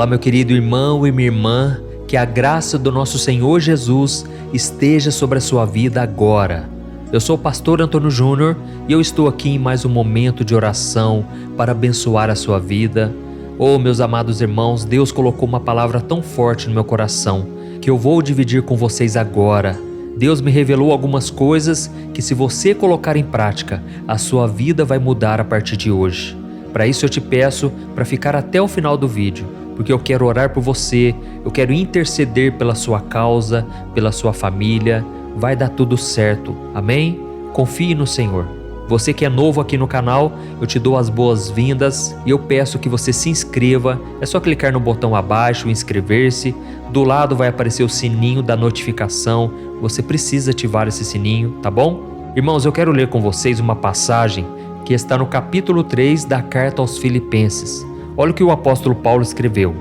Olá, meu querido irmão e minha irmã, que a graça do nosso Senhor Jesus esteja sobre a sua vida agora. Eu sou o pastor Antônio Júnior e eu estou aqui em mais um momento de oração para abençoar a sua vida. Oh, meus amados irmãos, Deus colocou uma palavra tão forte no meu coração que eu vou dividir com vocês agora. Deus me revelou algumas coisas que, se você colocar em prática, a sua vida vai mudar a partir de hoje. Para isso eu te peço para ficar até o final do vídeo, porque eu quero orar por você, eu quero interceder pela sua causa, pela sua família. Vai dar tudo certo, amém? Confie no Senhor. Você que é novo aqui no canal, eu te dou as boas-vindas e eu peço que você se inscreva. É só clicar no botão abaixo, inscrever-se. Do lado vai aparecer o sininho da notificação. Você precisa ativar esse sininho, tá bom? Irmãos, eu quero ler com vocês uma passagem que está no capítulo 3 da carta aos Filipenses. Olha o que o apóstolo Paulo escreveu.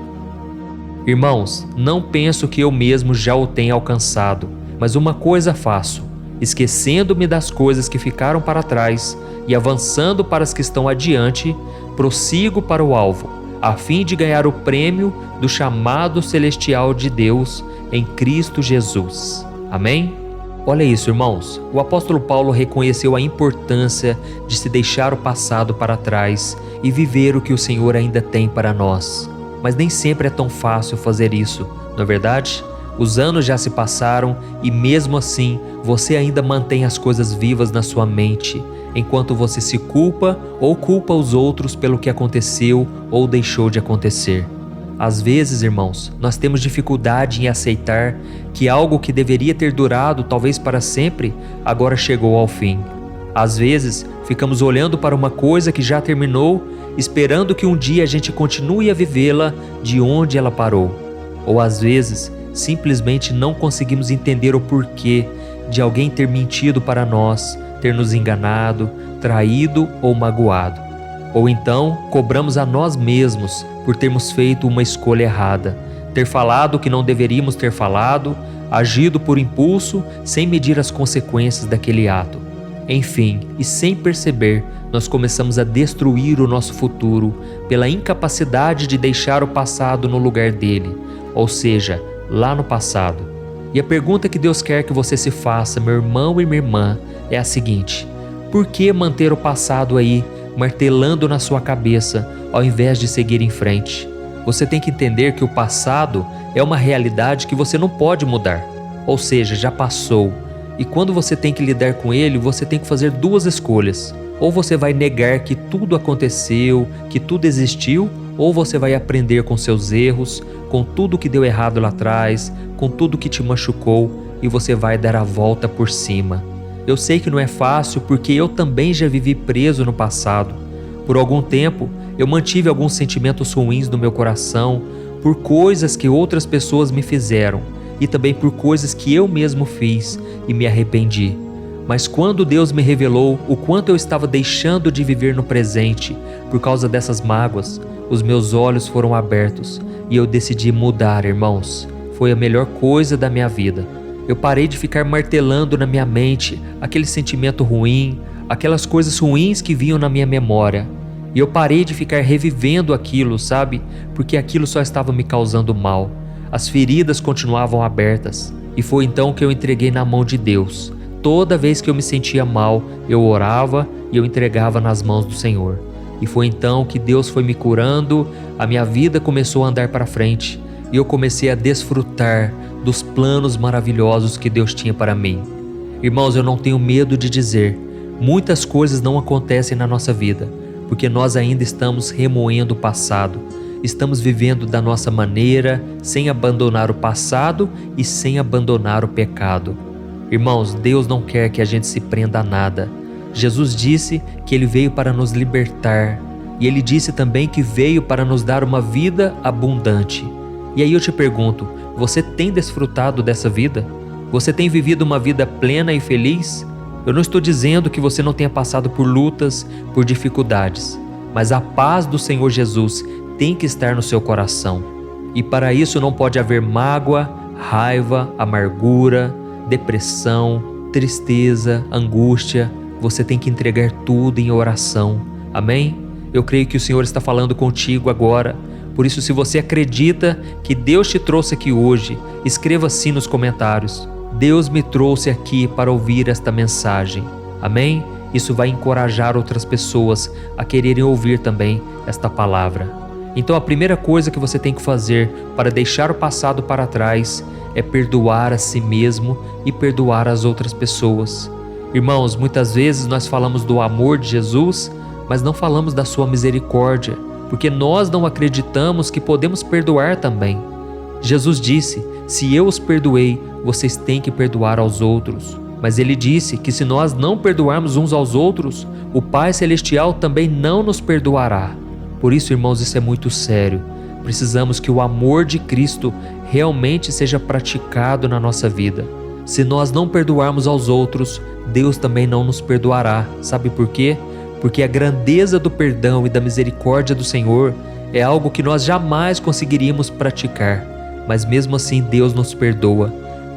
Irmãos, não penso que eu mesmo já o tenha alcançado, mas uma coisa faço, esquecendo-me das coisas que ficaram para trás e avançando para as que estão adiante, prossigo para o alvo, a fim de ganhar o prêmio do chamado celestial de Deus em Cristo Jesus. Amém? Olha isso, irmãos. O apóstolo Paulo reconheceu a importância de se deixar o passado para trás e viver o que o Senhor ainda tem para nós. Mas nem sempre é tão fácil fazer isso, não é verdade? Os anos já se passaram e mesmo assim você ainda mantém as coisas vivas na sua mente, enquanto você se culpa ou culpa os outros pelo que aconteceu ou deixou de acontecer. Às vezes, irmãos, nós temos dificuldade em aceitar que algo que deveria ter durado talvez para sempre, agora chegou ao fim. Às vezes, ficamos olhando para uma coisa que já terminou, esperando que um dia a gente continue a vivê-la de onde ela parou. Ou às vezes, simplesmente não conseguimos entender o porquê de alguém ter mentido para nós, ter nos enganado, traído ou magoado. Ou então, cobramos a nós mesmos por termos feito uma escolha errada, ter falado o que não deveríamos ter falado, agido por impulso, sem medir as consequências daquele ato. Enfim, e sem perceber, nós começamos a destruir o nosso futuro pela incapacidade de deixar o passado no lugar dele, ou seja, lá no passado. E a pergunta que Deus quer que você se faça, meu irmão e minha irmã, é a seguinte: por que manter o passado aí, martelando na sua cabeça, ao invés de seguir em frente? Você tem que entender que o passado é uma realidade que você não pode mudar, ou seja, já passou. E quando você tem que lidar com ele, você tem que fazer duas escolhas. Ou você vai negar que tudo aconteceu, que tudo existiu, ou você vai aprender com seus erros, com tudo que deu errado lá atrás, com tudo que te machucou, e você vai dar a volta por cima. Eu sei que não é fácil porque eu também já vivi preso no passado. Por algum tempo, eu mantive alguns sentimentos ruins no meu coração por coisas que outras pessoas me fizeram e também por coisas que eu mesmo fiz e me arrependi. Mas quando Deus me revelou o quanto eu estava deixando de viver no presente por causa dessas mágoas, os meus olhos foram abertos e eu decidi mudar, irmãos. Foi a melhor coisa da minha vida. Eu parei de ficar martelando na minha mente aquele sentimento ruim, aquelas coisas ruins que vinham na minha memória. E eu parei de ficar revivendo aquilo, sabe? Porque aquilo só estava me causando mal. As feridas continuavam abertas. E foi então que eu entreguei na mão de Deus. Toda vez que eu me sentia mal, eu orava e eu entregava nas mãos do Senhor. E foi então que Deus foi me curando, a minha vida começou a andar para frente. E eu comecei a desfrutar dos planos maravilhosos que Deus tinha para mim. Irmãos, eu não tenho medo de dizer, muitas coisas não acontecem na nossa vida, porque nós ainda estamos remoendo o passado. Estamos vivendo da nossa maneira, sem abandonar o passado e sem abandonar o pecado. Irmãos, Deus não quer que a gente se prenda a nada. Jesus disse que Ele veio para nos libertar. E Ele disse também que veio para nos dar uma vida abundante. E aí eu te pergunto, você tem desfrutado dessa vida? Você tem vivido uma vida plena e feliz? Eu não estou dizendo que você não tenha passado por lutas, por dificuldades, mas a paz do Senhor Jesus tem que estar no seu coração. E para isso não pode haver mágoa, raiva, amargura, depressão, tristeza, angústia. Você tem que entregar tudo em oração. Amém? Eu creio que o Senhor está falando contigo agora. Por isso, se você acredita que Deus te trouxe aqui hoje, escreva assim nos comentários: Deus me trouxe aqui para ouvir esta mensagem. Amém? Isso vai encorajar outras pessoas a quererem ouvir também esta palavra. Então a primeira coisa que você tem que fazer para deixar o passado para trás é perdoar a si mesmo e perdoar as outras pessoas. Irmãos, muitas vezes nós falamos do amor de Jesus, mas não falamos da sua misericórdia, porque nós não acreditamos que podemos perdoar também. Jesus disse: se eu os perdoei, vocês têm que perdoar aos outros. Mas ele disse que se nós não perdoarmos uns aos outros, o Pai Celestial também não nos perdoará. Por isso, irmãos, isso é muito sério. Precisamos que o amor de Cristo realmente seja praticado na nossa vida. Se nós não perdoarmos aos outros, Deus também não nos perdoará. Sabe por quê? Porque a grandeza do perdão e da misericórdia do Senhor é algo que nós jamais conseguiríamos praticar. Mas mesmo assim, Deus nos perdoa.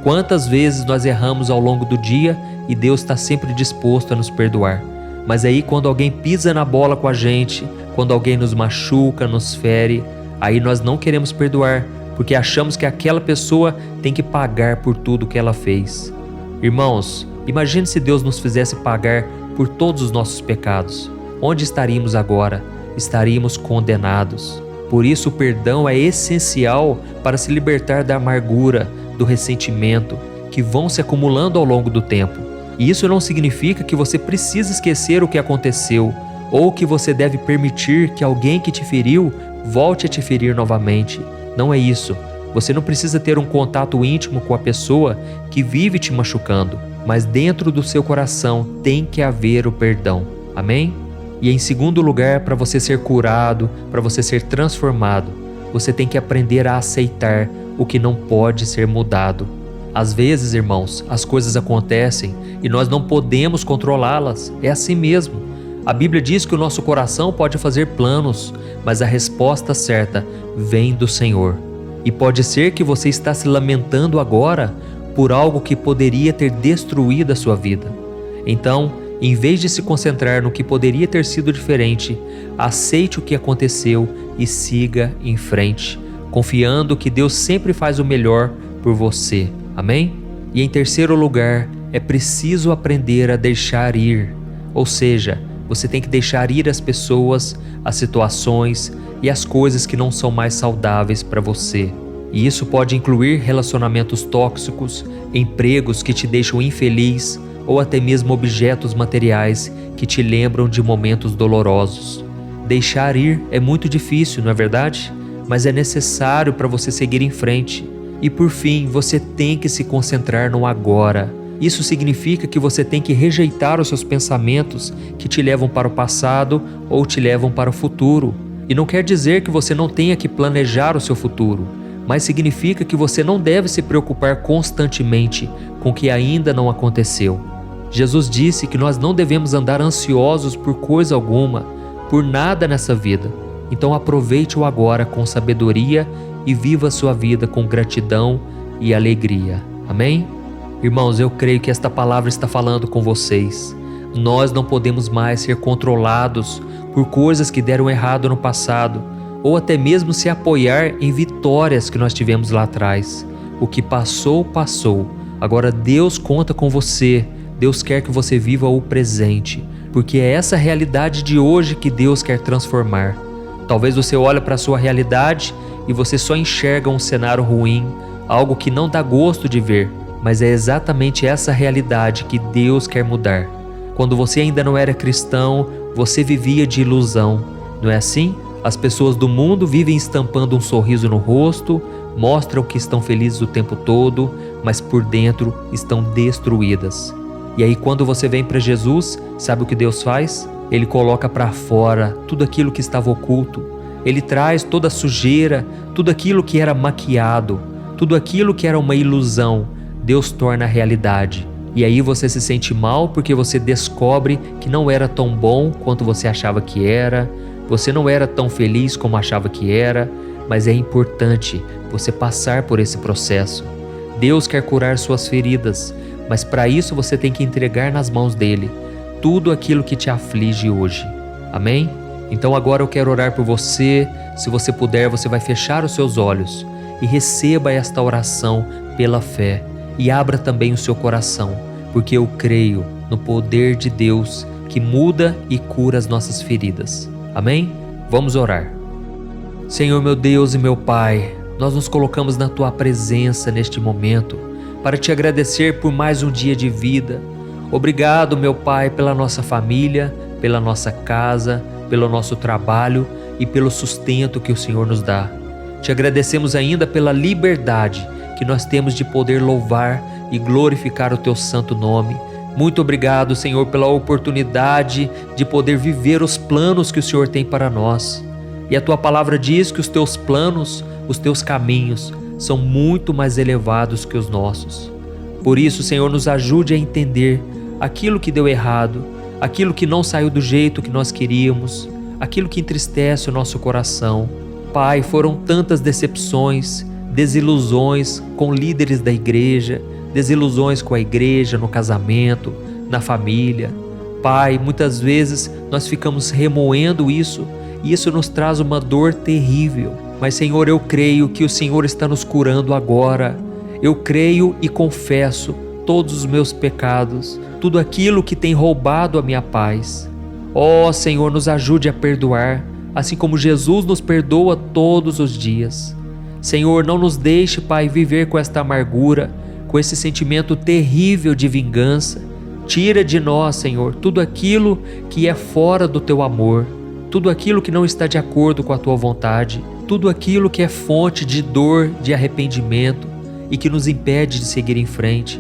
Quantas vezes nós erramos ao longo do dia e Deus está sempre disposto a nos perdoar. Mas aí quando alguém pisa na bola com a gente, quando alguém nos machuca, nos fere, aí nós não queremos perdoar, porque achamos que aquela pessoa tem que pagar por tudo que ela fez. Irmãos, imagine se Deus nos fizesse pagar por todos os nossos pecados. Onde estaríamos agora? Estaríamos condenados. Por isso o perdão é essencial para se libertar da amargura, do ressentimento, que vão se acumulando ao longo do tempo. E isso não significa que você precisa esquecer o que aconteceu, ou que você deve permitir que alguém que te feriu volte a te ferir novamente. Não é isso. Você não precisa ter um contato íntimo com a pessoa que vive te machucando, mas dentro do seu coração tem que haver o perdão. Amém? E em segundo lugar, para você ser curado, para você ser transformado, você tem que aprender a aceitar o que não pode ser mudado. Às vezes, irmãos, as coisas acontecem e nós não podemos controlá-las. É assim mesmo. A Bíblia diz que o nosso coração pode fazer planos, mas a resposta certa vem do Senhor. E pode ser que você está se lamentando agora por algo que poderia ter destruído a sua vida. Então, em vez de se concentrar no que poderia ter sido diferente, aceite o que aconteceu e siga em frente, confiando que Deus sempre faz o melhor por você. Amém? E em terceiro lugar, é preciso aprender a deixar ir. Ou seja, você tem que deixar ir as pessoas, as situações e as coisas que não são mais saudáveis para você. E isso pode incluir relacionamentos tóxicos, empregos que te deixam infeliz ou até mesmo objetos materiais que te lembram de momentos dolorosos. Deixar ir é muito difícil, não é verdade? Mas é necessário para você seguir em frente. E por fim, você tem que se concentrar no agora. Isso significa que você tem que rejeitar os seus pensamentos que te levam para o passado ou te levam para o futuro. E não quer dizer que você não tenha que planejar o seu futuro, mas significa que você não deve se preocupar constantemente com o que ainda não aconteceu. Jesus disse que nós não devemos andar ansiosos por coisa alguma, por nada nessa vida. Então aproveite o agora com sabedoria e viva a sua vida com gratidão e alegria. Amém? Irmãos, eu creio que esta palavra está falando com vocês. Nós não podemos mais ser controlados por coisas que deram errado no passado, ou até mesmo se apoiar em vitórias que nós tivemos lá atrás. O que passou, passou. Agora Deus conta com você. Deus quer que você viva o presente, porque é essa realidade de hoje que Deus quer transformar. Talvez você olhe para a sua realidade e você só enxerga um cenário ruim, algo que não dá gosto de ver, mas é exatamente essa realidade que Deus quer mudar. Quando você ainda não era cristão, você vivia de ilusão, não é assim? As pessoas do mundo vivem estampando um sorriso no rosto, mostram que estão felizes o tempo todo, mas por dentro estão destruídas. E aí quando você vem para Jesus, sabe o que Deus faz? Ele coloca para fora tudo aquilo que estava oculto. Ele traz toda a sujeira, tudo aquilo que era maquiado, tudo aquilo que era uma ilusão, Deus torna realidade. E aí você se sente mal porque você descobre que não era tão bom quanto você achava que era, você não era tão feliz como achava que era, mas é importante você passar por esse processo. Deus quer curar suas feridas, mas para isso você tem que entregar nas mãos dele tudo aquilo que te aflige hoje. Amém? Então agora eu quero orar por você. Se você puder, você vai fechar os seus olhos e receba esta oração pela fé e abra também o seu coração, porque eu creio no poder de Deus que muda e cura as nossas feridas. Amém? Vamos orar. Senhor meu Deus e meu Pai, nós nos colocamos na Tua presença neste momento para Te agradecer por mais um dia de vida. Obrigado, meu Pai, pela nossa família, pela nossa casa, pelo nosso trabalho e pelo sustento que o Senhor nos dá. Te agradecemos ainda pela liberdade que nós temos de poder louvar e glorificar o Teu santo nome. Muito obrigado, Senhor, pela oportunidade de poder viver os planos que o Senhor tem para nós. E a Tua palavra diz que os Teus planos, os Teus caminhos são muito mais elevados que os nossos. Por isso, Senhor, nos ajude a entender aquilo que deu errado, aquilo que não saiu do jeito que nós queríamos, aquilo que entristece o nosso coração. Pai, foram tantas decepções, desilusões com líderes da igreja, desilusões com a igreja, no casamento, na família. Pai, muitas vezes nós ficamos remoendo isso e isso nos traz uma dor terrível. Mas, Senhor, eu creio que o Senhor está nos curando agora. Eu creio e confesso todos os meus pecados, tudo aquilo que tem roubado a minha paz. Ó Senhor, nos ajude a perdoar, assim como Jesus nos perdoa todos os dias. Senhor, não nos deixe, Pai, viver com esta amargura, com esse sentimento terrível de vingança. Tira de nós, Senhor, tudo aquilo que é fora do Teu amor, tudo aquilo que não está de acordo com a Tua vontade, tudo aquilo que é fonte de dor, de arrependimento e que nos impede de seguir em frente.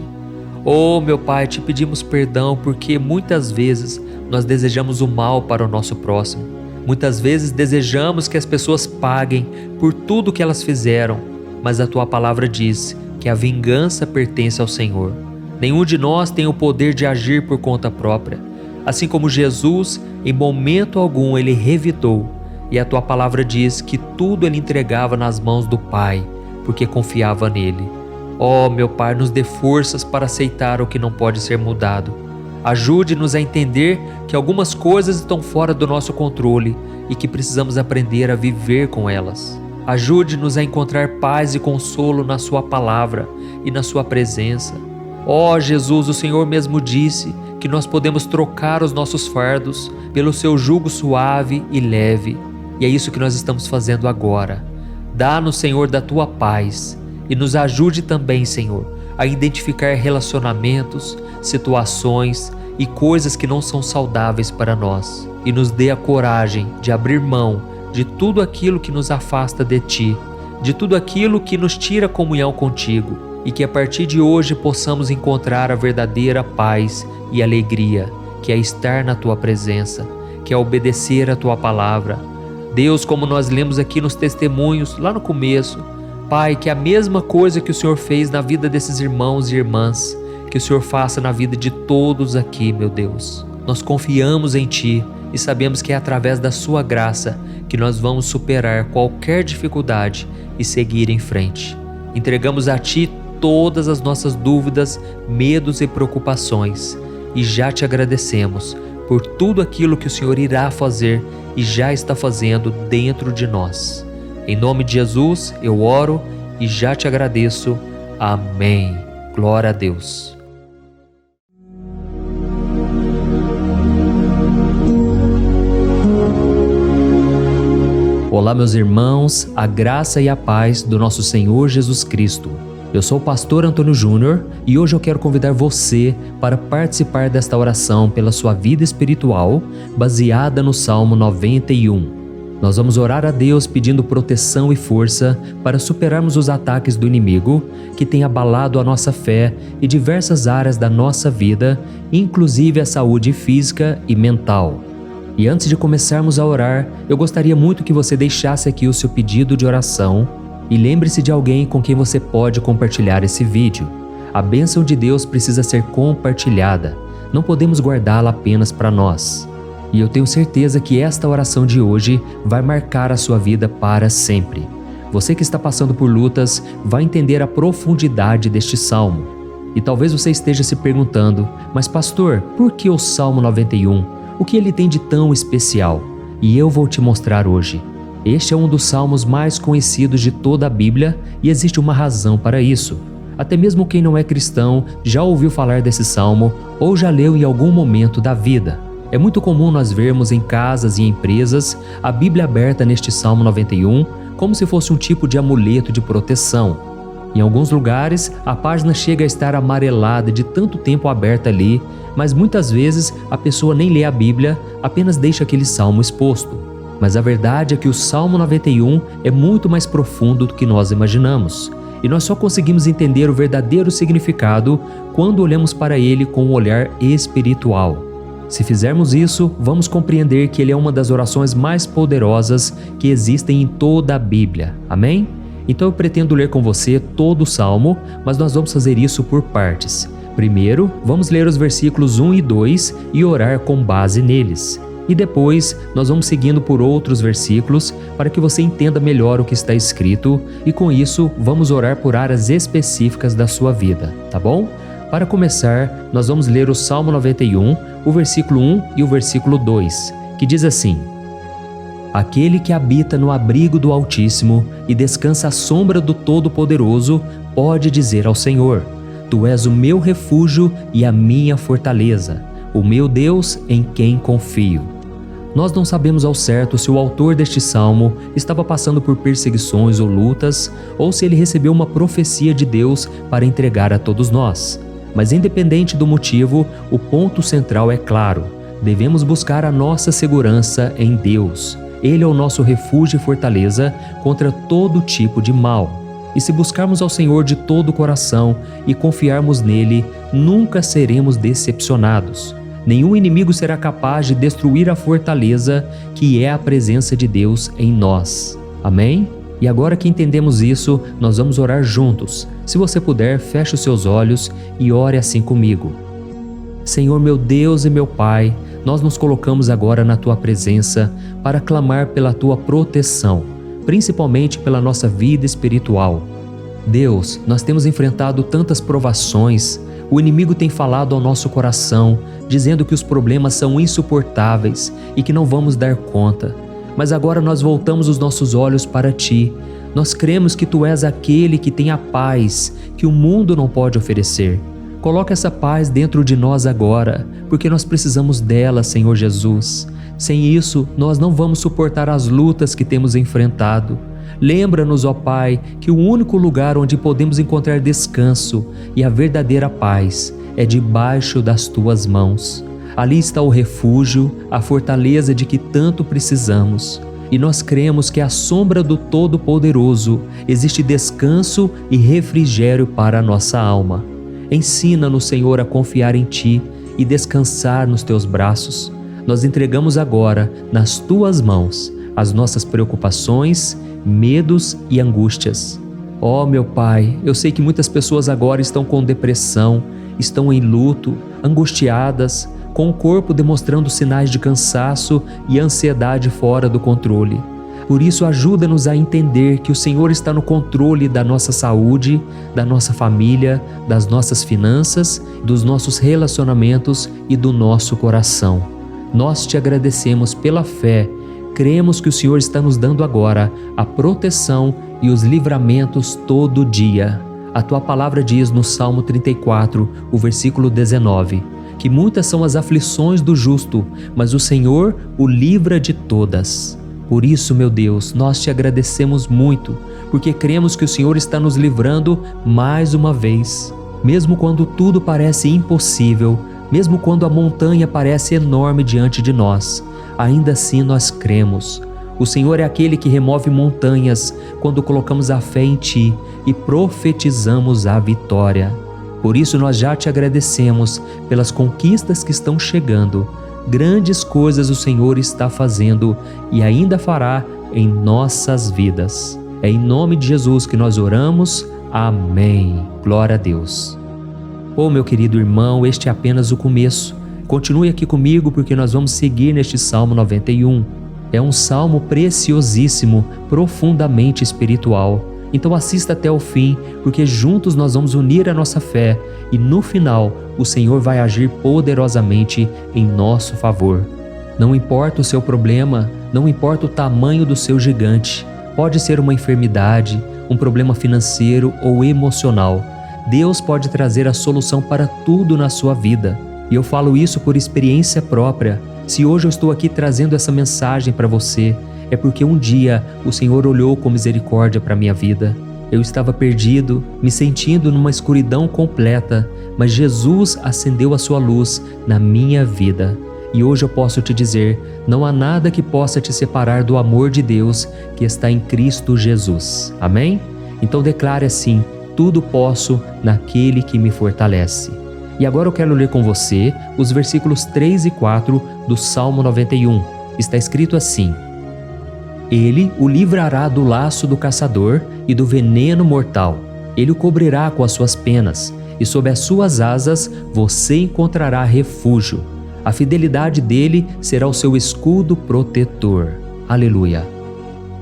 Oh, meu Pai, Te pedimos perdão porque muitas vezes nós desejamos o mal para o nosso próximo. Muitas vezes desejamos que as pessoas paguem por tudo que elas fizeram, mas a Tua palavra diz que a vingança pertence ao Senhor. Nenhum de nós tem o poder de agir por conta própria. Assim como Jesus, em momento algum Ele revidou, e a Tua palavra diz que tudo Ele entregava nas mãos do Pai, porque confiava nele. Ó, meu Pai, nos dê forças para aceitar o que não pode ser mudado. Ajude-nos a entender que algumas coisas estão fora do nosso controle e que precisamos aprender a viver com elas. Ajude-nos a encontrar paz e consolo na Sua palavra e na Sua presença. Ó Jesus, o Senhor mesmo disse que nós podemos trocar os nossos fardos pelo Seu jugo suave e leve. E é isso que nós estamos fazendo agora. Dá-nos, Senhor, da Tua paz e nos ajude também, Senhor, a identificar relacionamentos, situações e coisas que não são saudáveis para nós. E nos dê a coragem de abrir mão de tudo aquilo que nos afasta de Ti, de tudo aquilo que nos tira a comunhão contigo, e que a partir de hoje possamos encontrar a verdadeira paz e alegria, que é estar na Tua presença, que é obedecer a Tua palavra. Deus, como nós lemos aqui nos testemunhos, lá no começo, Pai, que a mesma coisa que o Senhor fez na vida desses irmãos e irmãs, que o Senhor faça na vida de todos aqui, meu Deus. Nós confiamos em Ti e sabemos que é através da Sua graça que nós vamos superar qualquer dificuldade e seguir em frente. Entregamos a Ti todas as nossas dúvidas, medos e preocupações e já Te agradecemos por tudo aquilo que o Senhor irá fazer e já está fazendo dentro de nós. Em nome de Jesus eu oro e já Te agradeço. Amém. Glória a Deus. Olá, meus irmãos, a graça e a paz do nosso Senhor Jesus Cristo. Eu sou o pastor Antônio Júnior e hoje eu quero convidar você para participar desta oração pela sua vida espiritual, baseada no Salmo 91. Nós vamos orar a Deus pedindo proteção e força para superarmos os ataques do inimigo que tem abalado a nossa fé e diversas áreas da nossa vida, inclusive a saúde física e mental. E antes de começarmos a orar, eu gostaria muito que você deixasse aqui o seu pedido de oração e lembre-se de alguém com quem você pode compartilhar esse vídeo. A bênção de Deus precisa ser compartilhada, não podemos guardá-la apenas para nós. E eu tenho certeza que esta oração de hoje vai marcar a sua vida para sempre. Você que está passando por lutas vai entender a profundidade deste salmo. E talvez você esteja se perguntando, mas pastor, por que o Salmo 91? O que ele tem de tão especial? e eu vou te mostrar hoje. Este é um dos salmos mais conhecidos de toda a Bíblia e existe uma razão para isso. Até mesmo quem não é cristão já ouviu falar desse salmo ou já leu em algum momento da vida. É muito comum nós vermos em casas e empresas a Bíblia aberta neste Salmo 91 como se fosse um tipo de amuleto de proteção. Em alguns lugares, a página chega a estar amarelada de tanto tempo aberta ali, mas muitas vezes a pessoa nem lê a Bíblia, apenas deixa aquele salmo exposto. Mas a verdade é que o Salmo 91 é muito mais profundo do que nós imaginamos. E nós só conseguimos entender o verdadeiro significado quando olhamos para ele com um olhar espiritual. Se fizermos isso, vamos compreender que ele é uma das orações mais poderosas que existem em toda a Bíblia. Amém? Então eu pretendo ler com você todo o Salmo, mas nós vamos fazer isso por partes. Primeiro, vamos ler os versículos 1 e 2 e orar com base neles. E depois, nós vamos seguindo por outros versículos para que você entenda melhor o que está escrito e com isso, vamos orar por áreas específicas da sua vida, tá bom? Para começar, nós vamos ler o Salmo 91, o versículo 1 e o versículo 2, que diz assim: Aquele que habita no abrigo do Altíssimo e descansa à sombra do Todo-Poderoso pode dizer ao Senhor: Tu és o meu refúgio e a minha fortaleza, o meu Deus em quem confio. Nós não sabemos ao certo se o autor deste salmo estava passando por perseguições ou lutas, ou se ele recebeu uma profecia de Deus para entregar a todos nós. Mas independente do motivo, o ponto central é claro: devemos buscar a nossa segurança em Deus. Ele é o nosso refúgio e fortaleza contra todo tipo de mal. E se buscarmos ao Senhor de todo o coração e confiarmos nele, nunca seremos decepcionados. Nenhum inimigo será capaz de destruir a fortaleza que é a presença de Deus em nós. Amém? E agora que entendemos isso, nós vamos orar juntos. Se você puder, feche os seus olhos e ore assim comigo. Senhor meu Deus e meu Pai, nós nos colocamos agora na Tua presença para clamar pela Tua proteção, principalmente pela nossa vida espiritual. Deus, nós temos enfrentado tantas provações, o inimigo tem falado ao nosso coração, dizendo que os problemas são insuportáveis e que não vamos dar conta. Mas agora nós voltamos os nossos olhos para Ti. Nós cremos que Tu és aquele que tem a paz que o mundo não pode oferecer. Coloca essa paz dentro de nós agora, porque nós precisamos dela, Senhor Jesus. Sem isso, nós não vamos suportar as lutas que temos enfrentado. Lembra-nos, ó Pai, que o único lugar onde podemos encontrar descanso e a verdadeira paz é debaixo das Tuas mãos. Ali está o refúgio, a fortaleza de que tanto precisamos. E nós cremos que à sombra do Todo-Poderoso existe descanso e refrigério para a nossa alma. Ensina-nos, Senhor, a confiar em Ti e descansar nos Teus braços. Nós entregamos agora nas Tuas mãos as nossas preocupações, medos e angústias. Ó meu Pai, eu sei que muitas pessoas agora estão com depressão, estão em luto, angustiadas, com o corpo demonstrando sinais de cansaço e ansiedade fora do controle. Por isso, ajuda-nos a entender que o Senhor está no controle da nossa saúde, da nossa família, das nossas finanças, dos nossos relacionamentos e do nosso coração. Nós Te agradecemos pela fé. Cremos que o Senhor está nos dando agora a proteção e os livramentos todo dia. A Tua palavra diz no Salmo 34, o versículo 19, que muitas são as aflições do justo, mas o Senhor o livra de todas. Por isso, meu Deus, nós Te agradecemos muito, porque cremos que o Senhor está nos livrando mais uma vez. Mesmo quando tudo parece impossível, mesmo quando a montanha parece enorme diante de nós, ainda assim nós cremos. O Senhor é aquele que remove montanhas quando colocamos a fé em Ti e profetizamos a vitória. Por isso nós já Te agradecemos pelas conquistas que estão chegando. Grandes coisas o Senhor está fazendo e ainda fará em nossas vidas. É em nome de Jesus que nós oramos. Amém. Glória a Deus. Oh, meu querido irmão, este é apenas o começo. Continue aqui comigo porque nós vamos seguir neste Salmo 91. É um salmo preciosíssimo, profundamente espiritual. Então assista até o fim, porque juntos nós vamos unir a nossa fé e no final o Senhor vai agir poderosamente em nosso favor. Não importa o seu problema, Não importa o tamanho do seu gigante, pode ser uma enfermidade, um problema financeiro ou emocional. Deus pode trazer a solução para tudo na sua vida. E eu falo isso por experiência própria. Se hoje eu estou aqui trazendo essa mensagem para você, é porque um dia o Senhor olhou com misericórdia para a minha vida. Eu estava perdido, me sentindo numa escuridão completa, mas Jesus acendeu a sua luz na minha vida. E hoje eu posso te dizer, não há nada que possa te separar do amor de Deus que está em Cristo Jesus. Amém? Então declare assim: tudo posso naquele que me fortalece. E agora eu quero ler com você os versículos 3 e 4 do Salmo 91. Está escrito assim: Ele o livrará do laço do caçador e do veneno mortal. Ele o cobrirá com as suas penas, e sob as suas asas você encontrará refúgio. A fidelidade dele será o seu escudo protetor. Aleluia.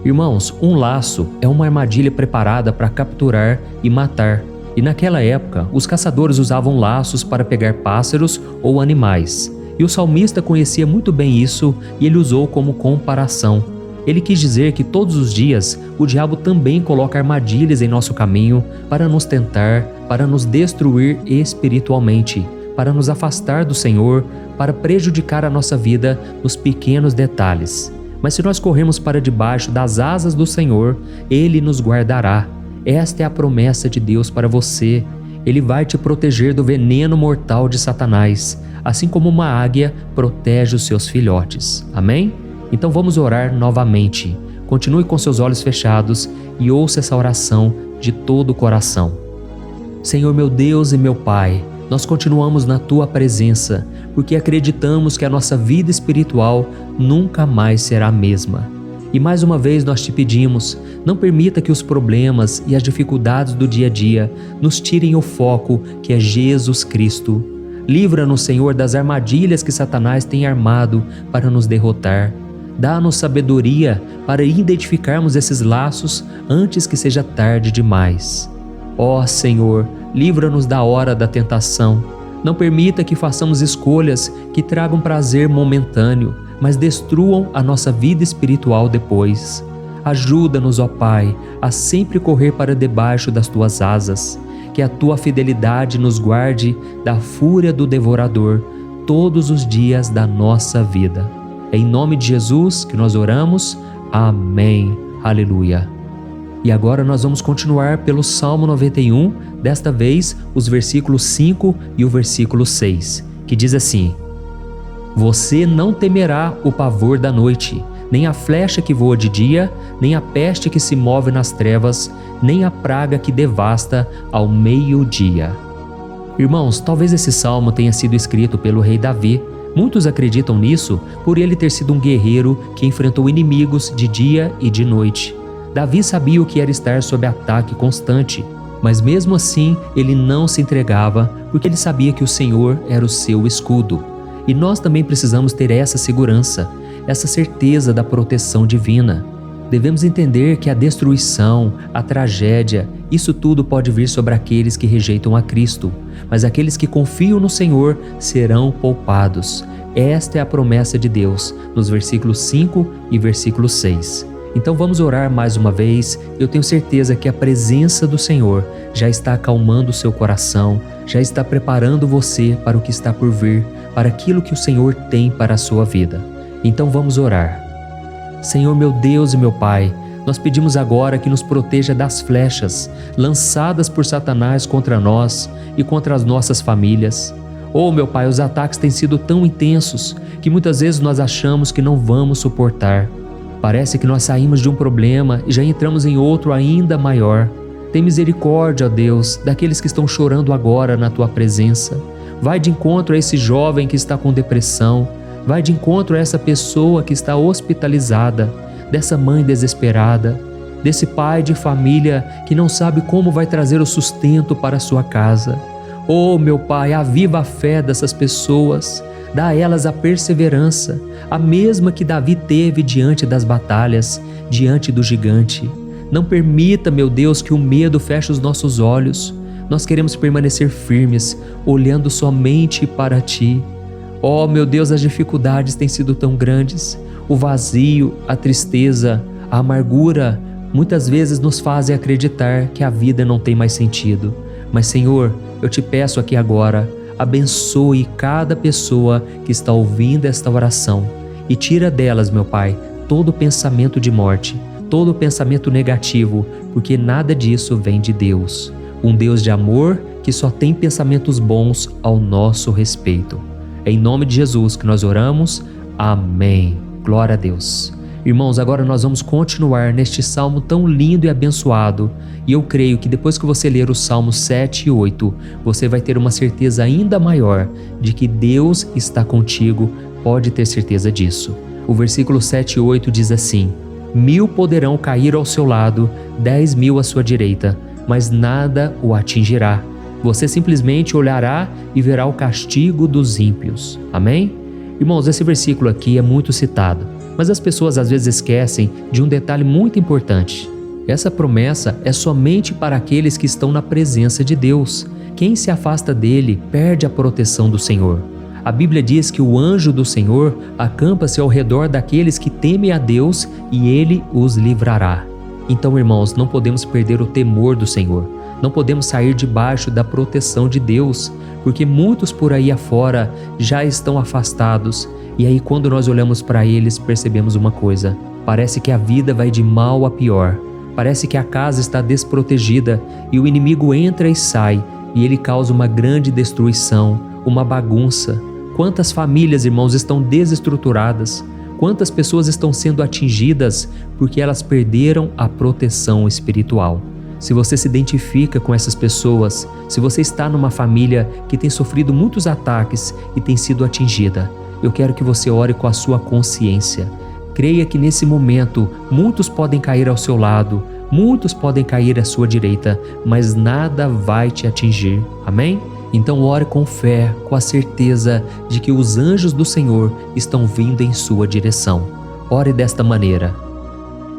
Irmãos, um laço é uma armadilha preparada para capturar e matar. E naquela época, os caçadores usavam laços para pegar pássaros ou animais. E o salmista conhecia muito bem isso e ele usou como comparação. Ele quis dizer que todos os dias o diabo também coloca armadilhas em nosso caminho para nos tentar, para nos destruir espiritualmente, para nos afastar do Senhor, para prejudicar a nossa vida nos pequenos detalhes. Mas se nós corrermos para debaixo das asas do Senhor, Ele nos guardará. Esta é a promessa de Deus para você. Ele vai te proteger do veneno mortal de Satanás, assim como uma águia protege os seus filhotes. Amém? Então vamos orar novamente. Continue com seus olhos fechados e ouça essa oração de todo o coração. Senhor meu Deus e meu Pai, nós continuamos na Tua presença, porque acreditamos que a nossa vida espiritual nunca mais será a mesma. E mais uma vez nós te pedimos, não permita que os problemas e as dificuldades do dia a dia nos tirem o foco que é Jesus Cristo. Livra-nos, Senhor, das armadilhas que Satanás tem armado para nos derrotar. Dá-nos sabedoria para identificarmos esses laços antes que seja tarde demais. Ó Senhor, livra-nos da hora da tentação. Não permita que façamos escolhas que tragam prazer momentâneo, mas destruam a nossa vida espiritual depois. Ajuda-nos, ó Pai, a sempre correr para debaixo das Tuas asas. Que a Tua fidelidade nos guarde da fúria do devorador todos os dias da nossa vida. É em nome de Jesus que nós oramos. Amém. Aleluia. E agora nós vamos continuar pelo Salmo 91, desta vez os versículos 5 e o versículo 6, que diz assim: Você não temerá o pavor da noite, nem a flecha que voa de dia, nem a peste que se move nas trevas, nem a praga que devasta ao meio-dia. Irmãos, talvez esse salmo tenha sido escrito pelo rei Davi. Muitos acreditam nisso por ele ter sido um guerreiro que enfrentou inimigos de dia e de noite. Davi sabia o que era estar sob ataque constante, mas mesmo assim ele não se entregava porque ele sabia que o Senhor era o seu escudo. E nós também precisamos ter essa segurança, essa certeza da proteção divina. Devemos entender que a destruição, a tragédia, isso tudo pode vir sobre aqueles que rejeitam a Cristo, mas aqueles que confiam no Senhor serão poupados. Esta é a promessa de Deus, nos versículos 5 e versículo 6. Então vamos orar mais uma vez. Eu tenho certeza que a presença do Senhor já está acalmando o seu coração, já está preparando você para o que está por vir, para aquilo que o Senhor tem para a sua vida. Então vamos orar. Senhor meu Deus e meu Pai, nós pedimos agora que nos proteja das flechas lançadas por Satanás contra nós e contra as nossas famílias. Oh meu Pai, os ataques têm sido tão intensos que muitas vezes nós achamos que não vamos suportar. Parece que nós saímos de um problema e já entramos em outro ainda maior. Tem misericórdia, ó Deus, daqueles que estão chorando agora na Tua presença. Vai de encontro a esse jovem que está com depressão. Vai de encontro a essa pessoa que está hospitalizada, dessa mãe desesperada, desse pai de família que não sabe como vai trazer o sustento para a sua casa. Oh, meu Pai, aviva a fé dessas pessoas. Dá a elas a perseverança, a mesma que Davi teve diante das batalhas, diante do gigante. Não permita, meu Deus, que o medo feche os nossos olhos. Nós queremos permanecer firmes, olhando somente para Ti. Oh, meu Deus, as dificuldades têm sido tão grandes. O vazio, a tristeza, a amargura muitas vezes nos fazem acreditar que a vida não tem mais sentido. Mas, Senhor, eu te peço aqui agora, abençoe cada pessoa que está ouvindo esta oração e tira delas, meu Pai, todo pensamento de morte, todo pensamento negativo, porque nada disso vem de Deus. Um Deus de amor que só tem pensamentos bons ao nosso respeito. É em nome de Jesus que nós oramos. Amém. Glória a Deus. Irmãos, agora nós vamos continuar neste salmo tão lindo e abençoado. E eu creio que depois que você ler os salmos 7 e 8, você vai ter uma certeza ainda maior de que Deus está contigo. Pode ter certeza disso. O versículo 7 e 8 diz assim: 1000 poderão cair ao seu lado, 10.000 à sua direita, mas nada o atingirá. Você simplesmente olhará e verá o castigo dos ímpios. Amém? Irmãos, esse versículo aqui é muito citado, mas as pessoas às vezes esquecem de um detalhe muito importante. Essa promessa é somente para aqueles que estão na presença de Deus. Quem se afasta dele perde a proteção do Senhor. A Bíblia diz que o anjo do Senhor acampa-se ao redor daqueles que temem a Deus e ele os livrará. Então, irmãos, não podemos perder o temor do Senhor. Não podemos sair debaixo da proteção de Deus, porque muitos por aí afora já estão afastados. E aí, quando nós olhamos para eles, percebemos uma coisa: parece que a vida vai de mal a pior. Parece que a casa está desprotegida e o inimigo entra e sai, e ele causa uma grande destruição, uma bagunça. Quantas famílias, irmãos, estão desestruturadas? Quantas pessoas estão sendo atingidas porque elas perderam a proteção espiritual? Se você se identifica com essas pessoas, se você está numa família que tem sofrido muitos ataques e tem sido atingida, eu quero que você ore com a sua consciência. Creia que nesse momento muitos podem cair ao seu lado, muitos podem cair à sua direita, mas nada vai te atingir. Amém? Então ore com fé, com a certeza de que os anjos do Senhor estão vindo em sua direção. Ore desta maneira: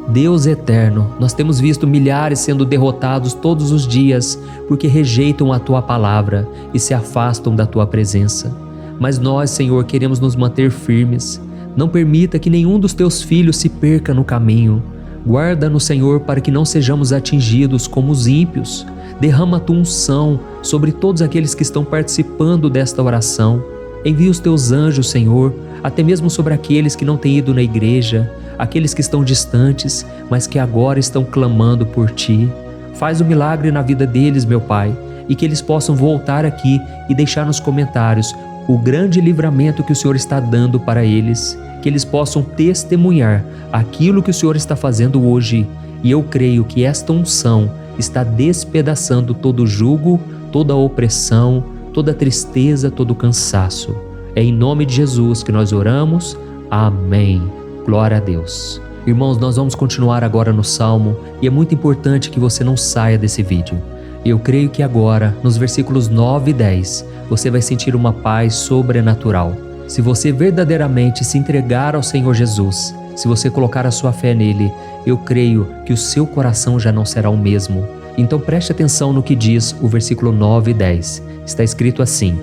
Deus eterno, nós temos visto milhares sendo derrotados todos os dias porque rejeitam a Tua palavra e se afastam da Tua presença. Mas nós, Senhor, queremos nos manter firmes. Não permita que nenhum dos Teus filhos se perca no caminho. Guarda-nos, Senhor, para que não sejamos atingidos como os ímpios. Derrama a Tua unção sobre todos aqueles que estão participando desta oração. Envia os Teus anjos, Senhor, até mesmo sobre aqueles que não têm ido na igreja, aqueles que estão distantes, mas que agora estão clamando por Ti. Faz um milagre na vida deles, meu Pai, e que eles possam voltar aqui e deixar nos comentários o grande livramento que o Senhor está dando para eles, que eles possam testemunhar aquilo que o Senhor está fazendo hoje. E eu creio que esta unção está despedaçando todo jugo, toda opressão, toda tristeza, todo cansaço. É em nome de Jesus que nós oramos. Amém. Glória a Deus. Irmãos, nós vamos continuar agora no Salmo e é muito importante que você não saia desse vídeo. Eu creio que agora, nos versículos 9 e 10, você vai sentir uma paz sobrenatural. Se você verdadeiramente se entregar ao Senhor Jesus, se você colocar a sua fé nele, eu creio que o seu coração já não será o mesmo. Então preste atenção no que diz o versículo 9 e 10. Está escrito assim: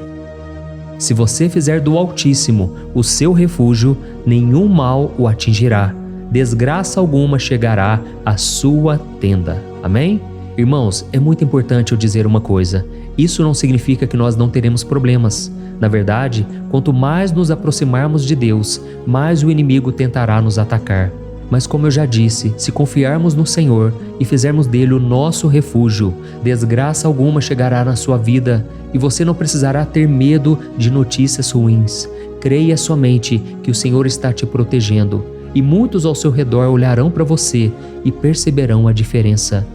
Se você fizer do Altíssimo o seu refúgio, nenhum mal o atingirá, desgraça alguma chegará à sua tenda. Amém? Irmãos, é muito importante eu dizer uma coisa: isso não significa que nós não teremos problemas. Na verdade, quanto mais nos aproximarmos de Deus, mais o inimigo tentará nos atacar. Mas como eu já disse, se confiarmos no Senhor e fizermos dele o nosso refúgio, desgraça alguma chegará na sua vida e você não precisará ter medo de notícias ruins. Creia somente que o Senhor está te protegendo e muitos ao seu redor olharão para você e perceberão a diferença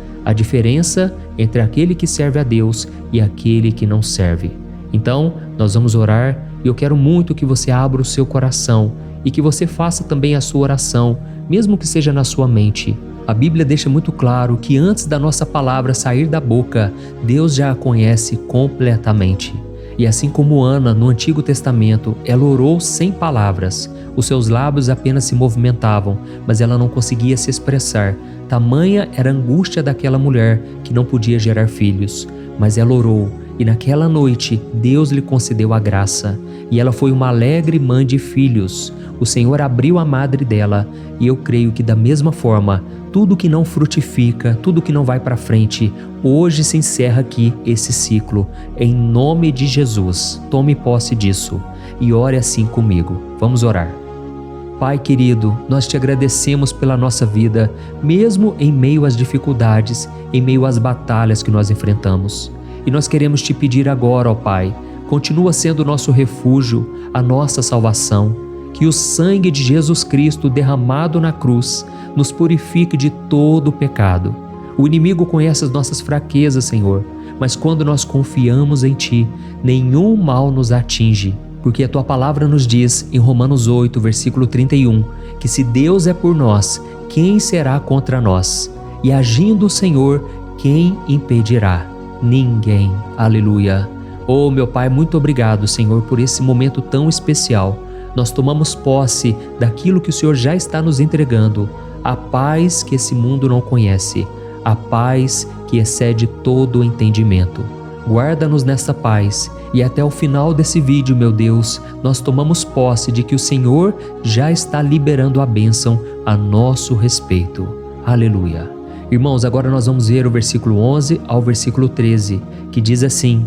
entre aquele que serve a Deus e aquele que não serve. Então, nós vamos orar e eu quero muito que você abra o seu coração e que você faça também a sua oração, mesmo que seja na sua mente. A Bíblia deixa muito claro que antes da nossa palavra sair da boca, Deus já a conhece completamente. E assim como Ana, no Antigo Testamento, ela orou sem palavras. Os seus lábios apenas se movimentavam, mas ela não conseguia se expressar. Tamanha era a angústia daquela mulher que não podia gerar filhos. Mas ela orou, e naquela noite Deus lhe concedeu a graça. e ela foi uma alegre mãe de filhos. O Senhor abriu a madre dela, e eu creio que da mesma forma, tudo que não frutifica, tudo que não vai para frente, hoje se encerra aqui esse ciclo. Em nome de Jesus, tome posse disso e ore assim comigo. Vamos orar. Pai querido, nós te agradecemos pela nossa vida, mesmo em meio às dificuldades, em meio às batalhas que nós enfrentamos. E nós queremos te pedir agora, ó Pai, continua sendo o nosso refúgio, a nossa salvação, que o sangue de Jesus Cristo derramado na cruz nos purifique de todo o pecado. O inimigo conhece as nossas fraquezas, Senhor, mas quando nós confiamos em Ti, nenhum mal nos atinge, porque a Tua palavra nos diz em Romanos 8, versículo 31, que se Deus é por nós, quem será contra nós? E agindo o Senhor, quem impedirá? Ninguém. Aleluia. Oh, meu Pai, muito obrigado, Senhor, por esse momento tão especial. Nós tomamos posse daquilo que o Senhor já está nos entregando, a paz que esse mundo não conhece, a paz que excede todo o entendimento. Guarda-nos nessa paz e até o final desse vídeo, meu Deus, nós tomamos posse de que o Senhor já está liberando a bênção a nosso respeito. Aleluia. Irmãos, agora nós vamos ver o versículo 11 ao versículo 13, que diz assim: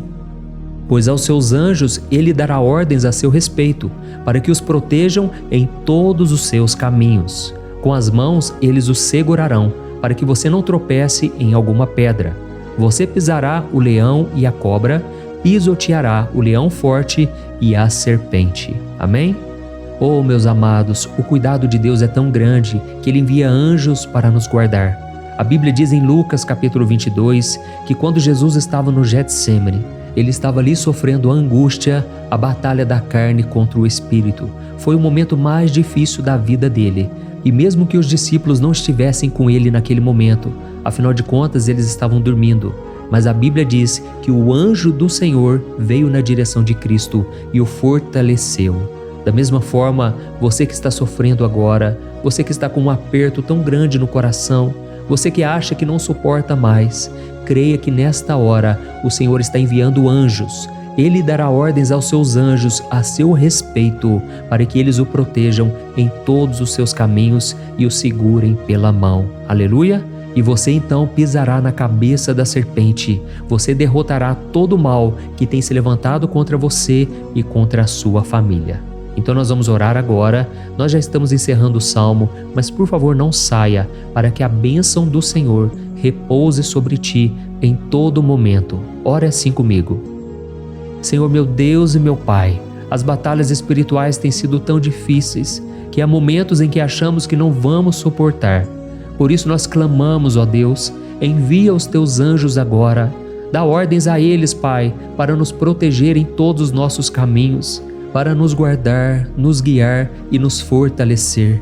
Pois aos seus anjos ele dará ordens a seu respeito, para que os protejam em todos os seus caminhos. Com as mãos eles os segurarão, para que você não tropece em alguma pedra. Você pisará o leão e a cobra, pisoteará o leão forte e a serpente. Amém? Oh, meus amados, o cuidado de Deus é tão grande que Ele envia anjos para nos guardar. A Bíblia diz em Lucas capítulo 22 que quando Jesus estava no Getsêmani, Ele estava ali sofrendo a angústia, a batalha da carne contra o espírito. Foi o momento mais difícil da vida dele. E mesmo que os discípulos não estivessem com ele naquele momento, afinal de contas eles estavam dormindo, mas a Bíblia diz que o anjo do Senhor veio na direção de Cristo e o fortaleceu. Da mesma forma, você que está sofrendo agora, você que está com um aperto tão grande no coração, você que acha que não suporta mais, creia que nesta hora o Senhor está enviando anjos. Ele dará ordens aos seus anjos a seu respeito, para que eles o protejam em todos os seus caminhos e o segurem pela mão. Aleluia! E você então pisará na cabeça da serpente. Você derrotará todo o mal que tem se levantado contra você e contra a sua família. Então nós vamos orar agora. Nós já estamos encerrando o salmo, mas por favor não saia, para que a bênção do Senhor repouse sobre ti em todo momento. Ore assim comigo. Senhor meu Deus e meu Pai, as batalhas espirituais têm sido tão difíceis que há momentos em que achamos que não vamos suportar. Por isso nós clamamos, ó Deus, envia os teus anjos agora. Dá ordens a eles, Pai, para nos proteger em todos os nossos caminhos, para nos guardar, nos guiar e nos fortalecer.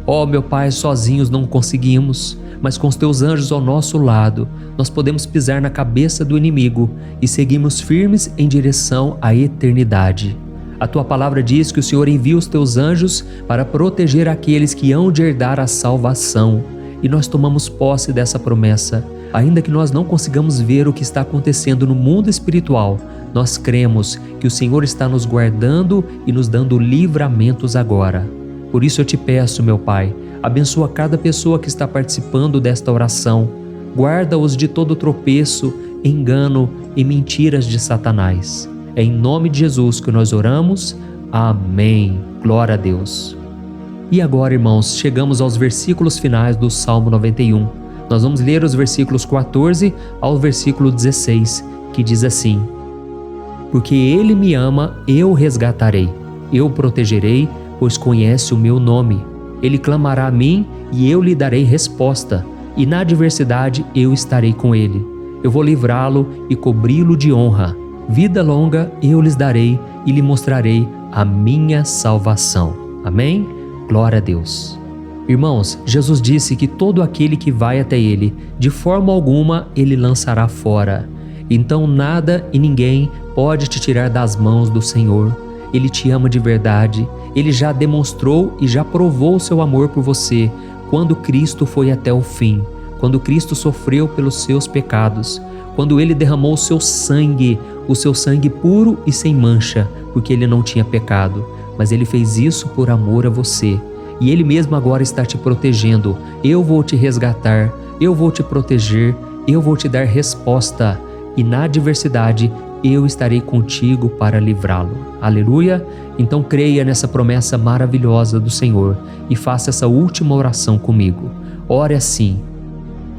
Ó meu Pai, sozinhos não conseguimos, mas com os teus anjos ao nosso lado, nós podemos pisar na cabeça do inimigo e seguimos firmes em direção à eternidade. A tua palavra diz que o Senhor envia os teus anjos para proteger aqueles que hão de herdar a salvação. E nós tomamos posse dessa promessa. Ainda que nós não consigamos ver o que está acontecendo no mundo espiritual, nós cremos que o Senhor está nos guardando e nos dando livramentos agora. Por isso eu te peço, meu Pai, abençoa cada pessoa que está participando desta oração. Guarda-os de todo tropeço, engano e mentiras de Satanás. É em nome de Jesus que nós oramos. Amém. Glória a Deus. E agora, irmãos, chegamos aos versículos finais do Salmo 91. Nós vamos ler os versículos 14 ao versículo 16, que diz assim: Porque Ele me ama, eu o resgatarei, eu o protegerei, pois conhece o meu nome. Ele clamará a mim e eu lhe darei resposta, e na adversidade eu estarei com ele. Eu vou livrá-lo e cobri-lo de honra. Vida longa eu lhes darei e lhe mostrarei a minha salvação. Amém? Glória a Deus. Irmãos, Jesus disse que todo aquele que vai até ele, de forma alguma ele lançará fora. Então nada e ninguém pode te tirar das mãos do Senhor. Ele te ama de verdade. Ele já demonstrou e já provou o seu amor por você quando Cristo foi até o fim, quando Cristo sofreu pelos seus pecados, quando Ele derramou o seu sangue puro e sem mancha, porque ele não tinha pecado, mas ele fez isso por amor a você. E ele mesmo agora está te protegendo. Eu vou te resgatar, eu vou te proteger, eu vou te dar resposta. E na adversidade, eu estarei contigo para livrá-lo. Aleluia! Então creia nessa promessa maravilhosa do Senhor e faça essa última oração comigo. Ore assim: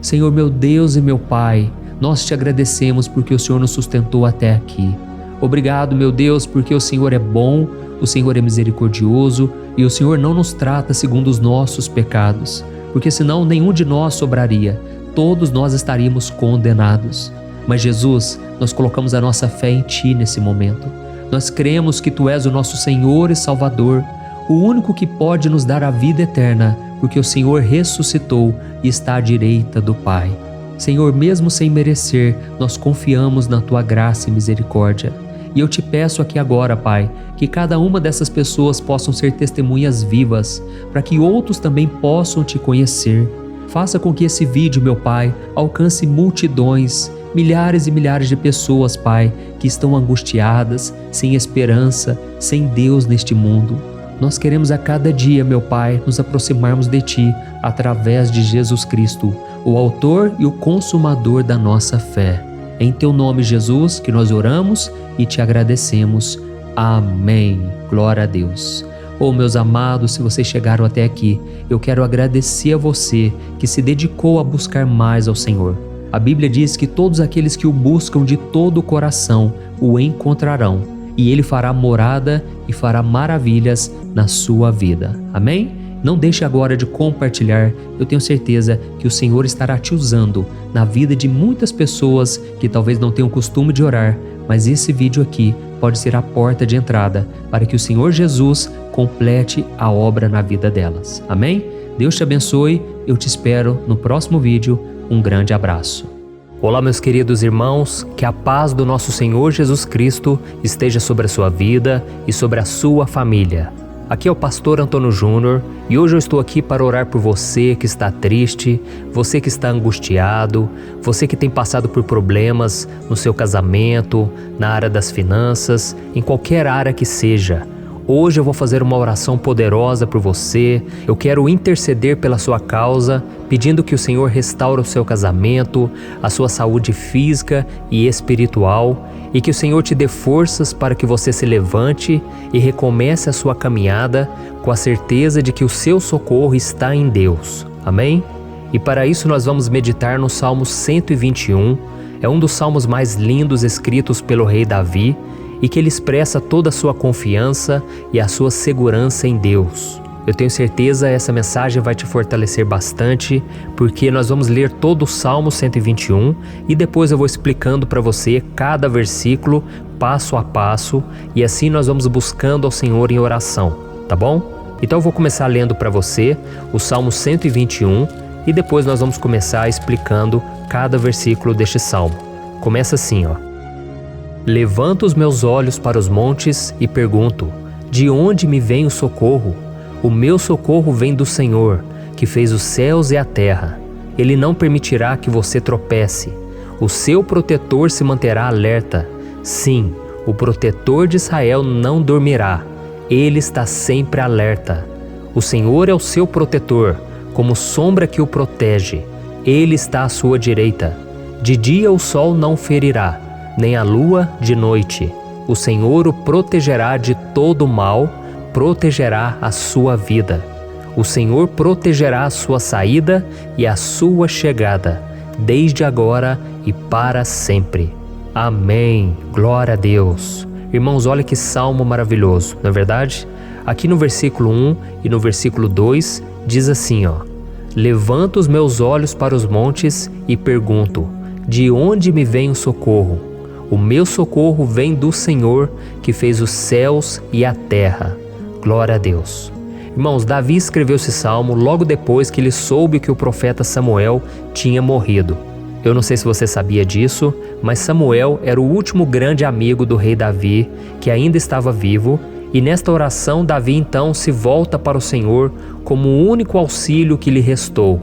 Senhor meu Deus e meu Pai, nós te agradecemos porque o Senhor nos sustentou até aqui. Obrigado, meu Deus, porque o Senhor é bom, o Senhor é misericordioso e o Senhor não nos trata segundo os nossos pecados, porque senão nenhum de nós sobraria, todos nós estaríamos condenados. Mas Jesus, nós colocamos a nossa fé em Ti nesse momento. Nós cremos que Tu és o nosso Senhor e Salvador, o único que pode nos dar a vida eterna, porque o Senhor ressuscitou e está à direita do Pai. Senhor, mesmo sem merecer, nós confiamos na Tua graça e misericórdia. E eu te peço aqui agora, Pai, que cada uma dessas pessoas possam ser testemunhas vivas, para que outros também possam Te conhecer. Faça com que esse vídeo, meu Pai, alcance multidões, milhares e milhares de pessoas, Pai, que estão angustiadas, sem esperança, sem Deus neste mundo. Nós queremos a cada dia, meu Pai, nos aproximarmos de Ti através de Jesus Cristo, o autor e o consumador da nossa fé. Em Teu nome, Jesus, que nós oramos e Te agradecemos. Amém. Glória a Deus. Oh, meus amados, se vocês chegaram até aqui, eu quero agradecer a você que se dedicou a buscar mais ao Senhor. A Bíblia diz que todos aqueles que o buscam de todo o coração o encontrarão, e Ele fará morada e fará maravilhas na sua vida. Amém? Não deixe agora de compartilhar, eu tenho certeza que o Senhor estará te usando na vida de muitas pessoas que talvez não tenham costume de orar, mas esse vídeo aqui pode ser a porta de entrada para que o Senhor Jesus complete a obra na vida delas. Amém? Deus te abençoe, eu te espero no próximo vídeo. Um grande abraço. Olá, meus queridos irmãos, que a paz do nosso Senhor Jesus Cristo esteja sobre a sua vida e sobre a sua família. Aqui é o pastor Antônio Júnior e hoje eu estou aqui para orar por você que está triste, você que está angustiado, você que tem passado por problemas no seu casamento, na área das finanças, em qualquer área que seja. Hoje eu vou fazer uma oração poderosa por você. Eu quero interceder pela sua causa, pedindo que o Senhor restaure o seu casamento, a sua saúde física e espiritual, e que o Senhor te dê forças para que você se levante e recomece a sua caminhada com a certeza de que o seu socorro está em Deus. Amém? E para isso nós vamos meditar no Salmo 121. É um dos salmos mais lindos escritos pelo rei Davi, e que ele expressa toda a sua confiança e a sua segurança em Deus. Eu tenho certeza essa mensagem vai te fortalecer bastante, porque nós vamos ler todo o Salmo 121 e depois eu vou explicando para você cada versículo, passo a passo, e assim nós vamos buscando ao Senhor em oração, tá bom? Então eu vou começar lendo para você o Salmo 121 e depois nós vamos começar explicando cada versículo deste salmo. Começa assim, ó. Levanto os meus olhos para os montes e pergunto: de onde me vem o socorro? O meu socorro vem do Senhor, que fez os céus e a terra. Ele não permitirá que você tropece. O seu protetor se manterá alerta. Sim, o protetor de Israel não dormirá. Ele está sempre alerta. O Senhor é o seu protetor, como sombra que o protege. Ele está à sua direita. De dia o sol não ferirá, nem a lua de noite. O Senhor o protegerá de todo mal, protegerá a sua vida. O Senhor protegerá a sua saída e a sua chegada, desde agora e para sempre. Amém. Glória a Deus. Irmãos, olha que salmo maravilhoso, não é verdade? Aqui no versículo 1 e no versículo 2 diz assim, ó: Levanto os meus olhos para os montes e pergunto: de onde me vem o socorro? O meu socorro vem do Senhor, que fez os céus e a terra. Glória a Deus. Irmãos, Davi escreveu esse salmo logo depois que ele soube que o profeta Samuel tinha morrido. Eu não sei se você sabia disso, mas Samuel era o último grande amigo do rei Davi, que ainda estava vivo, e nesta oração Davi então se volta para o Senhor como o único auxílio que lhe restou.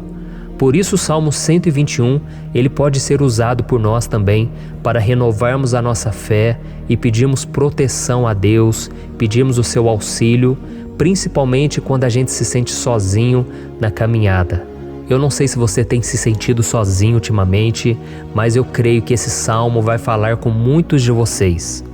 Por isso o Salmo 121, ele pode ser usado por nós também para renovarmos a nossa fé e pedirmos proteção a Deus, pedirmos o seu auxílio, principalmente quando a gente se sente sozinho na caminhada. Eu não sei se você tem se sentido sozinho ultimamente, mas eu creio que esse salmo vai falar com muitos de vocês.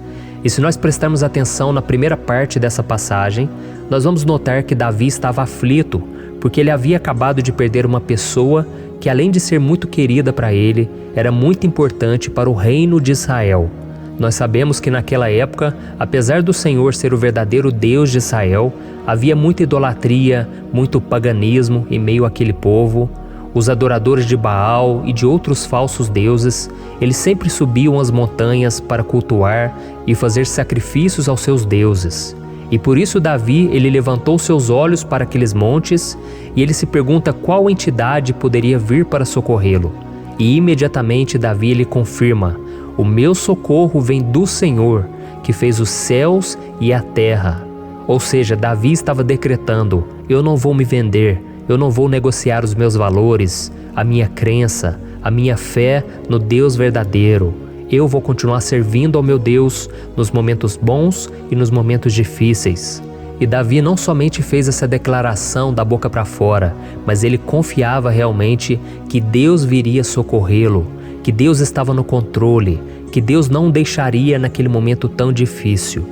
E se nós prestarmos atenção na primeira parte dessa passagem, nós vamos notar que Davi estava aflito, porque ele havia acabado de perder uma pessoa que, além de ser muito querida para ele, era muito importante para o reino de Israel. Nós sabemos que naquela época, apesar do Senhor ser o verdadeiro Deus de Israel, havia muita idolatria, muito paganismo em meio àquele povo. Os adoradores de Baal e de outros falsos deuses, eles sempre subiam as montanhas para cultuar e fazer sacrifícios aos seus deuses. E por isso Davi, ele levantou seus olhos para aqueles montes e ele se pergunta qual entidade poderia vir para socorrê-lo. E imediatamente Davi ele confirma: o meu socorro vem do Senhor, que fez os céus e a terra. Ou seja, Davi estava decretando: eu não vou me vender, eu não vou negociar os meus valores, a minha crença, a minha fé no Deus verdadeiro. Eu vou continuar servindo ao meu Deus nos momentos bons e nos momentos difíceis. E Davi não somente fez essa declaração da boca para fora, mas ele confiava realmente que Deus viria socorrê-lo, que Deus estava no controle, que Deus não o deixaria naquele momento tão difícil.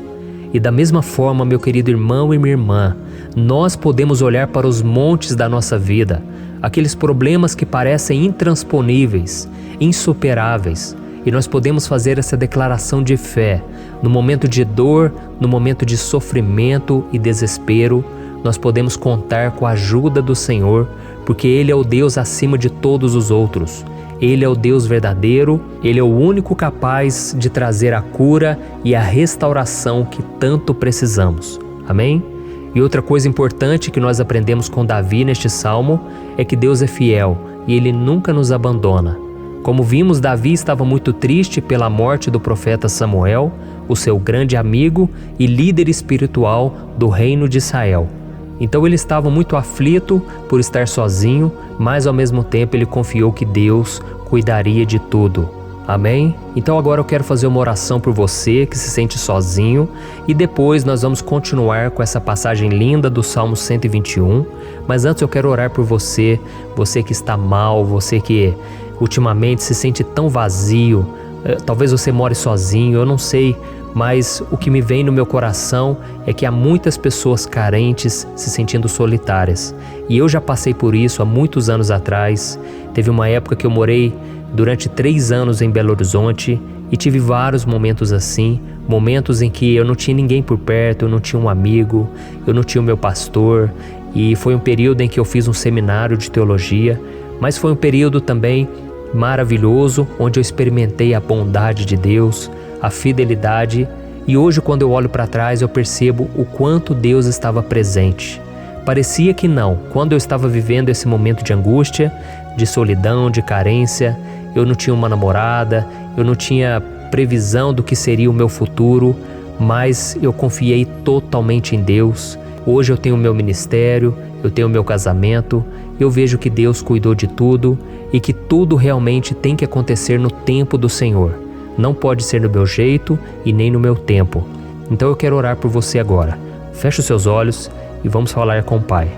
E da mesma forma, meu querido irmão e minha irmã, nós podemos olhar para os montes da nossa vida, aqueles problemas que parecem intransponíveis, insuperáveis, e nós podemos fazer essa declaração de fé. No momento de dor, no momento de sofrimento e desespero, nós podemos contar com a ajuda do Senhor, porque Ele é o Deus acima de todos os outros. Ele é o Deus verdadeiro, Ele é o único capaz de trazer a cura e a restauração que tanto precisamos. Amém? E outra coisa importante que nós aprendemos com Davi neste salmo é que Deus é fiel e Ele nunca nos abandona. Como vimos, Davi estava muito triste pela morte do profeta Samuel, o seu grande amigo e líder espiritual do reino de Israel. Então ele estava muito aflito por estar sozinho, mas ao mesmo tempo ele confiou que Deus cuidaria de tudo. Amém? Então agora eu quero fazer uma oração por você que se sente sozinho e depois nós vamos continuar com essa passagem linda do Salmo 121. Mas antes eu quero orar por você, você que está mal, você que ultimamente se sente tão vazio, talvez você more sozinho, eu não sei, mas o que me vem no meu coração é que há muitas pessoas carentes se sentindo solitárias. E eu já passei por isso há muitos anos atrás. Teve uma época que eu morei durante 3 anos em Belo Horizonte e tive vários momentos assim, momentos em que eu não tinha ninguém por perto, eu não tinha um amigo, eu não tinha o meu pastor, e foi um período em que eu fiz um seminário de teologia, mas foi um período também maravilhoso, onde eu experimentei a bondade de Deus, a fidelidade, e hoje quando eu olho para trás eu percebo o quanto Deus estava presente. Parecia que não, quando eu estava vivendo esse momento de angústia, de solidão, de carência, eu não tinha uma namorada, eu não tinha previsão do que seria o meu futuro, mas eu confiei totalmente em Deus. Hoje eu tenho o meu ministério, eu tenho o meu casamento, eu vejo que Deus cuidou de tudo e que tudo realmente tem que acontecer no tempo do Senhor. Não pode ser no meu jeito e nem no meu tempo. Então eu quero orar por você agora. Feche os seus olhos e vamos falar com o Pai.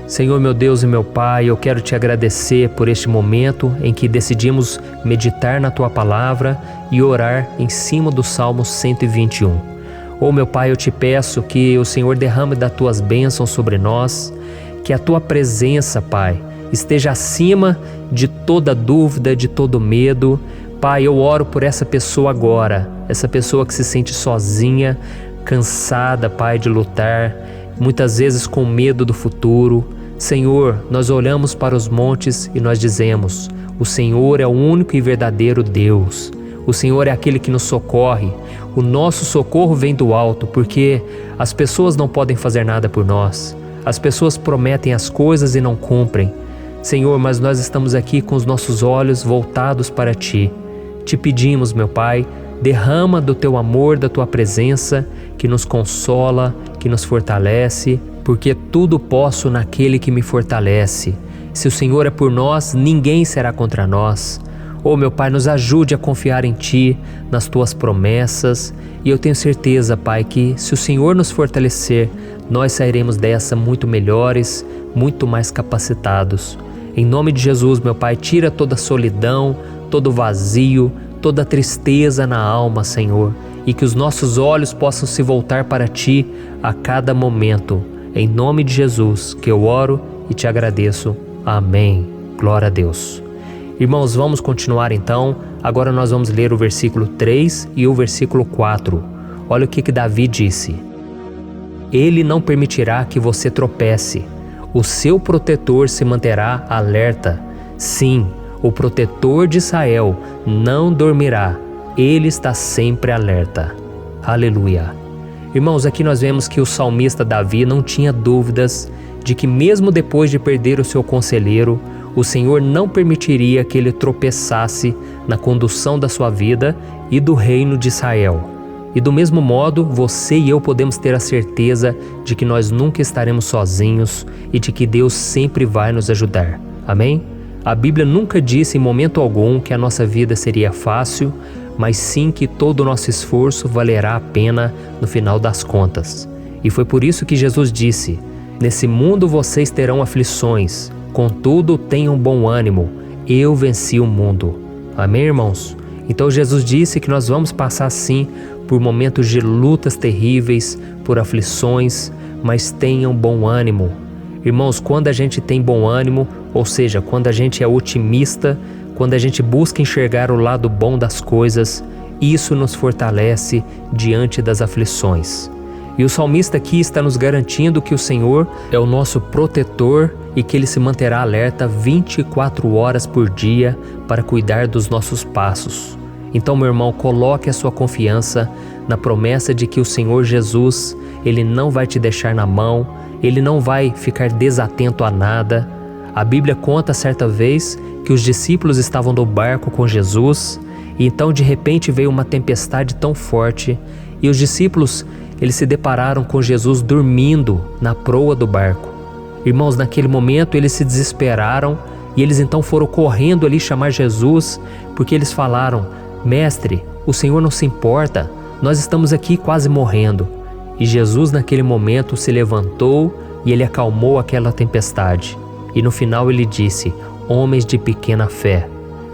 Senhor, meu Deus e meu Pai, eu quero te agradecer por este momento em que decidimos meditar na Tua Palavra e orar em cima do Salmo 121. Meu Pai, eu te peço que o Senhor derrame das Tuas bênçãos sobre nós, que a Tua presença, Pai, esteja acima de toda dúvida, de todo medo. Pai, eu oro por essa pessoa agora, essa pessoa que se sente sozinha, cansada, Pai, de lutar, muitas vezes com medo do futuro. Senhor, nós olhamos para os montes e nós dizemos: o Senhor é o único e verdadeiro Deus. O Senhor é aquele que nos socorre. O nosso socorro vem do alto, porque as pessoas não podem fazer nada por nós. As pessoas prometem as coisas e não cumprem. Senhor, mas nós estamos aqui com os nossos olhos voltados para Ti. Te pedimos, meu Pai, derrama do Teu amor, da Tua presença, que nos consola, que nos fortalece, porque tudo posso naquele que me fortalece. Se o Senhor é por nós, ninguém será contra nós. Oh, meu Pai, nos ajude a confiar em Ti, nas Tuas promessas. E eu tenho certeza, Pai, que se o Senhor nos fortalecer, nós sairemos dessa muito melhores, muito mais capacitados. Em nome de Jesus, meu Pai, tira toda a solidão, todo o vazio, toda a tristeza na alma, Senhor, e que os nossos olhos possam se voltar para Ti a cada momento. Em nome de Jesus que eu oro e te agradeço. Amém. Glória a Deus. Irmãos, vamos continuar então. Agora nós vamos ler o versículo 3 e o versículo 4. Olha o que Davi disse. Ele não permitirá que você tropece. O seu protetor se manterá alerta. Sim, o protetor de Israel não dormirá. Ele está sempre alerta. Aleluia. Irmãos, aqui nós vemos que o salmista Davi não tinha dúvidas de que mesmo depois de perder o seu conselheiro, o Senhor não permitiria que ele tropeçasse na condução da sua vida e do reino de Israel. E do mesmo modo, você e eu podemos ter a certeza de que nós nunca estaremos sozinhos e de que Deus sempre vai nos ajudar. Amém? A Bíblia nunca disse em momento algum que a nossa vida seria fácil, mas sim que todo o nosso esforço valerá a pena no final das contas. E foi por isso que Jesus disse: nesse mundo vocês terão aflições, contudo tenham bom ânimo, eu venci o mundo. Amém, irmãos? Então Jesus disse que nós vamos passar sim por momentos de lutas terríveis, por aflições, mas tenham bom ânimo. Irmãos, quando a gente tem bom ânimo, ou seja, quando a gente é otimista, quando a gente busca enxergar o lado bom das coisas, isso nos fortalece diante das aflições. E o salmista aqui está nos garantindo que o Senhor é o nosso protetor e que Ele se manterá alerta 24 horas por dia para cuidar dos nossos passos. Então, meu irmão, coloque a sua confiança na promessa de que o Senhor Jesus, Ele não vai te deixar na mão, Ele não vai ficar desatento a nada. A Bíblia conta certa vez que os discípulos estavam no barco com Jesus e então de repente veio uma tempestade tão forte e os discípulos eles se depararam com Jesus dormindo na proa do barco. Irmãos, naquele momento eles se desesperaram e eles então foram correndo ali chamar Jesus porque eles falaram: Mestre, o Senhor não se importa, nós estamos aqui quase morrendo. E Jesus naquele momento se levantou e Ele acalmou aquela tempestade. E no final Ele disse: homens de pequena fé.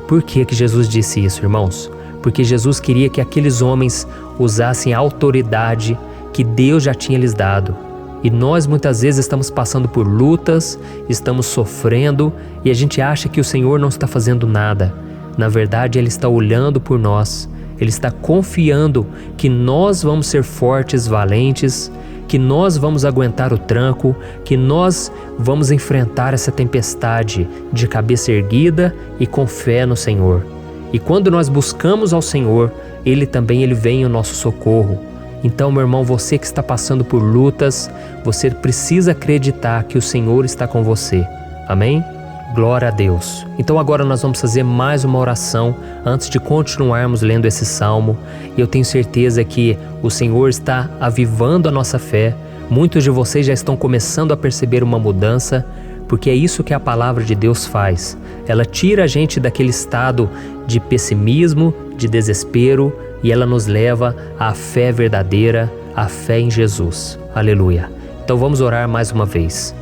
Por que Jesus disse isso, irmãos? Porque Jesus queria que aqueles homens usassem a autoridade que Deus já tinha lhes dado. E nós muitas vezes estamos passando por lutas, estamos sofrendo e a gente acha que o Senhor não está fazendo nada. Na verdade, Ele está olhando por nós. Ele está confiando que nós vamos ser fortes, valentes, que nós vamos aguentar o tranco, que nós vamos enfrentar essa tempestade de cabeça erguida e com fé no Senhor. E quando nós buscamos ao Senhor, Ele também vem ao nosso socorro. Então, meu irmão, você que está passando por lutas, você precisa acreditar que o Senhor está com você. Amém? Glória a Deus. Então agora nós vamos fazer mais uma oração antes de continuarmos lendo esse salmo. E eu tenho certeza que o Senhor está avivando a nossa fé. Muitos de vocês já estão começando a perceber uma mudança, porque é isso que a palavra de Deus faz. Ela tira a gente daquele estado de pessimismo, de desespero, e ela nos leva à fé verdadeira, à fé em Jesus. Aleluia. Então vamos orar mais uma vez.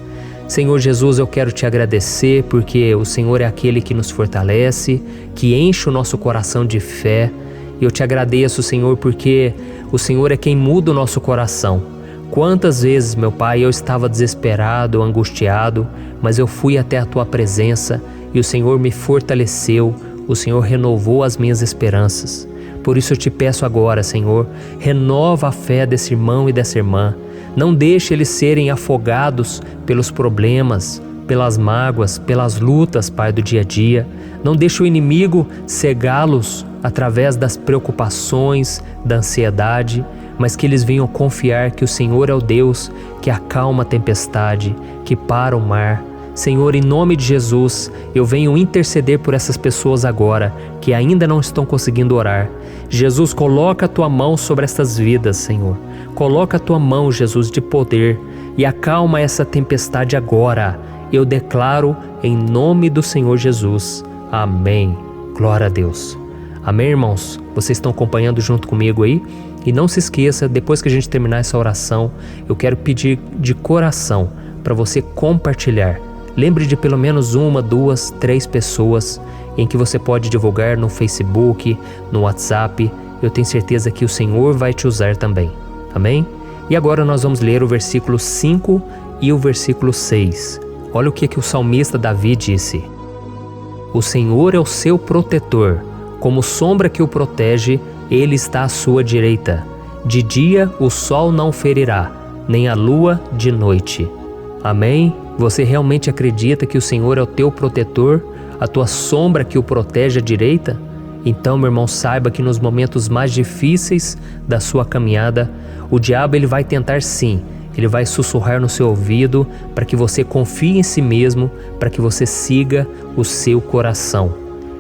Senhor Jesus, eu quero te agradecer porque o Senhor é aquele que nos fortalece, que enche o nosso coração de fé. E eu te agradeço, Senhor, porque o Senhor é quem muda o nosso coração. Quantas vezes, meu Pai, eu estava desesperado, angustiado, mas eu fui até a Tua presença e o Senhor me fortaleceu, o Senhor renovou as minhas esperanças. Por isso eu te peço agora, Senhor, renova a fé desse irmão e dessa irmã. Não deixe eles serem afogados pelos problemas, pelas mágoas, pelas lutas, Pai, do dia a dia. Não deixe o inimigo cegá-los através das preocupações, da ansiedade, mas que eles venham confiar que o Senhor é o Deus que acalma a tempestade, que para o mar. Senhor, em nome de Jesus, eu venho interceder por essas pessoas agora que ainda não estão conseguindo orar. Jesus, coloca a Tua mão sobre estas vidas, Senhor. Coloca a Tua mão, Jesus, de poder e acalma essa tempestade agora. eu declaro em nome do Senhor Jesus. Amém. Glória a Deus. Amém, irmãos? Vocês estão acompanhando junto comigo aí? E não se esqueça, depois que a gente terminar essa oração, eu quero pedir de coração para você compartilhar. Lembre de pelo menos 1, 2, 3 pessoas em que você pode divulgar no Facebook, no WhatsApp. Eu tenho certeza que o Senhor vai te usar também. Amém? E agora nós vamos ler o versículo 5 e o versículo 6. Olha o que o salmista Davi disse. O Senhor é o seu protetor, como sombra que o protege, Ele está à sua direita. De dia o sol não ferirá, nem a lua de noite. Amém? Você realmente acredita que o Senhor é o teu protetor, a tua sombra que o protege à direita? Então, meu irmão, saiba que nos momentos mais difíceis da sua caminhada, o diabo ele vai tentar sim, ele vai sussurrar no seu ouvido para que você confie em si mesmo, para que você siga o seu coração.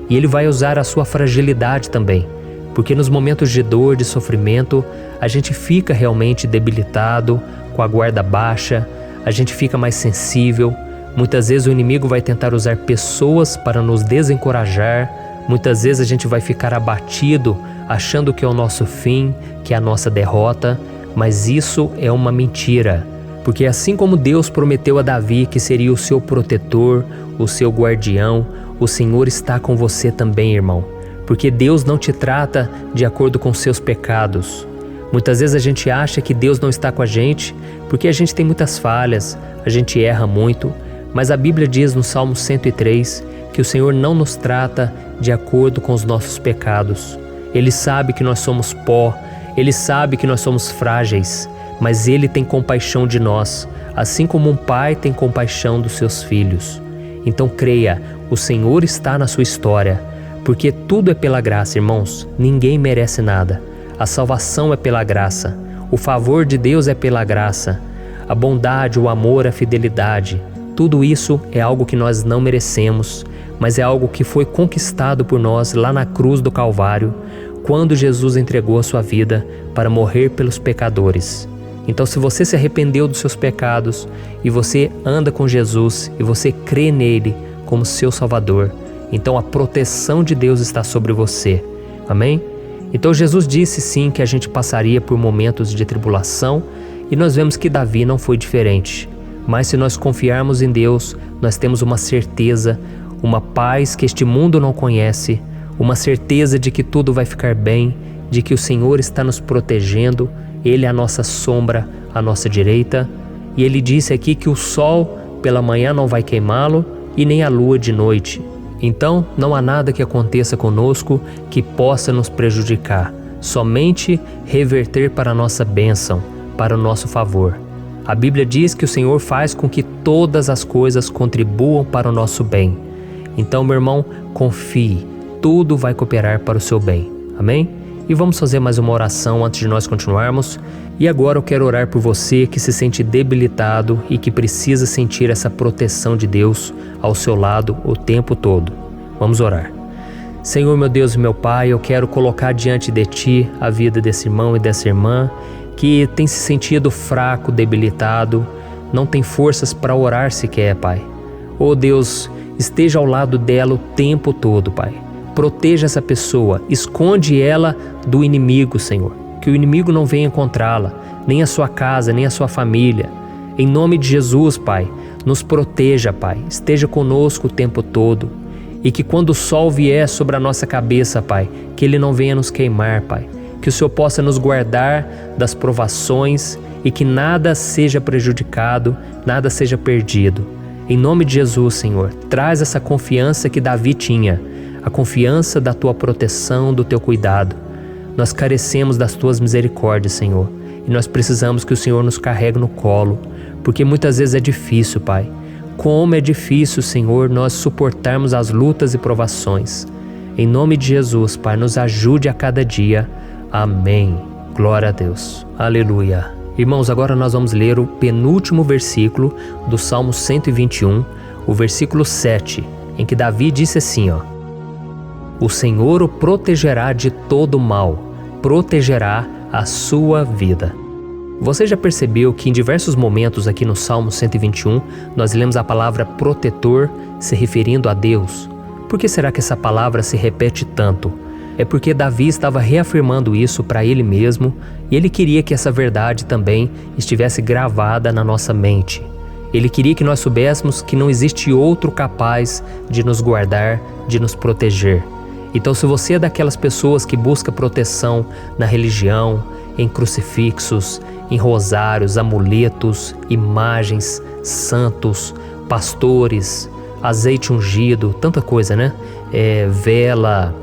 E ele vai usar a sua fragilidade também, porque nos momentos de dor, de sofrimento, a gente fica realmente debilitado, com a guarda baixa, a gente fica mais sensível. Muitas vezes o inimigo vai tentar usar pessoas para nos desencorajar. Muitas vezes a gente vai ficar abatido, achando que é o nosso fim, que é a nossa derrota, mas isso é uma mentira. Porque assim como Deus prometeu a Davi que seria o seu protetor, o seu guardião, o Senhor está com você também, irmão. Porque Deus não te trata de acordo com seus pecados. Muitas vezes a gente acha que Deus não está com a gente porque a gente tem muitas falhas, a gente erra muito, mas a Bíblia diz no Salmo 103 que o Senhor não nos trata de acordo com os nossos pecados. Ele sabe que nós somos pó, Ele sabe que nós somos frágeis, mas Ele tem compaixão de nós, assim como um pai tem compaixão dos seus filhos. Então creia, o Senhor está na sua história, porque tudo é pela graça, irmãos, ninguém merece nada. A salvação é pela graça, o favor de Deus é pela graça, a bondade, o amor, a fidelidade, tudo isso é algo que nós não merecemos, mas é algo que foi conquistado por nós lá na cruz do Calvário, quando Jesus entregou a sua vida para morrer pelos pecadores. Então, se você se arrependeu dos seus pecados e você anda com Jesus e você crê nele como seu Salvador, então a proteção de Deus está sobre você. Amém? Então Jesus disse sim que a gente passaria por momentos de tribulação e nós vemos que Davi não foi diferente. Mas se nós confiarmos em Deus, nós temos uma certeza, uma paz que este mundo não conhece, uma certeza de que tudo vai ficar bem, de que o Senhor está nos protegendo, Ele é a nossa sombra, à nossa direita. E Ele disse aqui que o sol pela manhã não vai queimá-lo e nem a lua de noite. Então, não há nada que aconteça conosco que possa nos prejudicar, somente reverter para a nossa bênção, para o nosso favor. A Bíblia diz que o Senhor faz com que todas as coisas contribuam para o nosso bem. Então, meu irmão, confie, tudo vai cooperar para o seu bem. Amém? E vamos fazer mais uma oração antes de nós continuarmos. E agora eu quero orar por você que se sente debilitado e que precisa sentir essa proteção de Deus ao seu lado o tempo todo. Vamos orar. Senhor, meu Deus e meu Pai, eu quero colocar diante de Ti a vida desse irmão e dessa irmã que tem se sentido fraco, debilitado, não tem forças para orar sequer, Pai. Oh Deus, esteja ao lado dela o tempo todo, Pai. Proteja essa pessoa, esconde ela do inimigo, Senhor. Que o inimigo não venha encontrá-la, nem a sua casa, nem a sua família. Em nome de Jesus, Pai, nos proteja, Pai. Esteja conosco o tempo todo. E que quando o sol vier sobre a nossa cabeça, Pai, que ele não venha nos queimar, Pai. Que o Senhor possa nos guardar das provações e que nada seja prejudicado, nada seja perdido. Em nome de Jesus, Senhor, traz essa confiança que Davi tinha, a confiança da Tua proteção, do Teu cuidado. Nós carecemos das Tuas misericórdias, Senhor, e nós precisamos que o Senhor nos carregue no colo, porque muitas vezes é difícil, Pai. Como é difícil, Senhor, nós suportarmos as lutas e provações. Em nome de Jesus, Pai, nos ajude a cada dia. Amém. Glória a Deus. Aleluia. Irmãos, agora nós vamos ler o penúltimo versículo do Salmo 121, o versículo 7, em que Davi disse assim, ó: O Senhor o protegerá de todo mal, protegerá a sua vida. Você já percebeu que em diversos momentos aqui no Salmo 121 nós lemos a palavra protetor se referindo a Deus? Por que será que essa palavra se repete tanto? É porque Davi estava reafirmando isso para ele mesmo e ele queria que essa verdade também estivesse gravada na nossa mente. Ele queria que nós soubéssemos que não existe outro capaz de nos guardar, de nos proteger. Então, se você é daquelas pessoas que busca proteção na religião, em crucifixos, em rosários, amuletos, imagens, santos, pastores, azeite ungido, tanta coisa, né? Vela,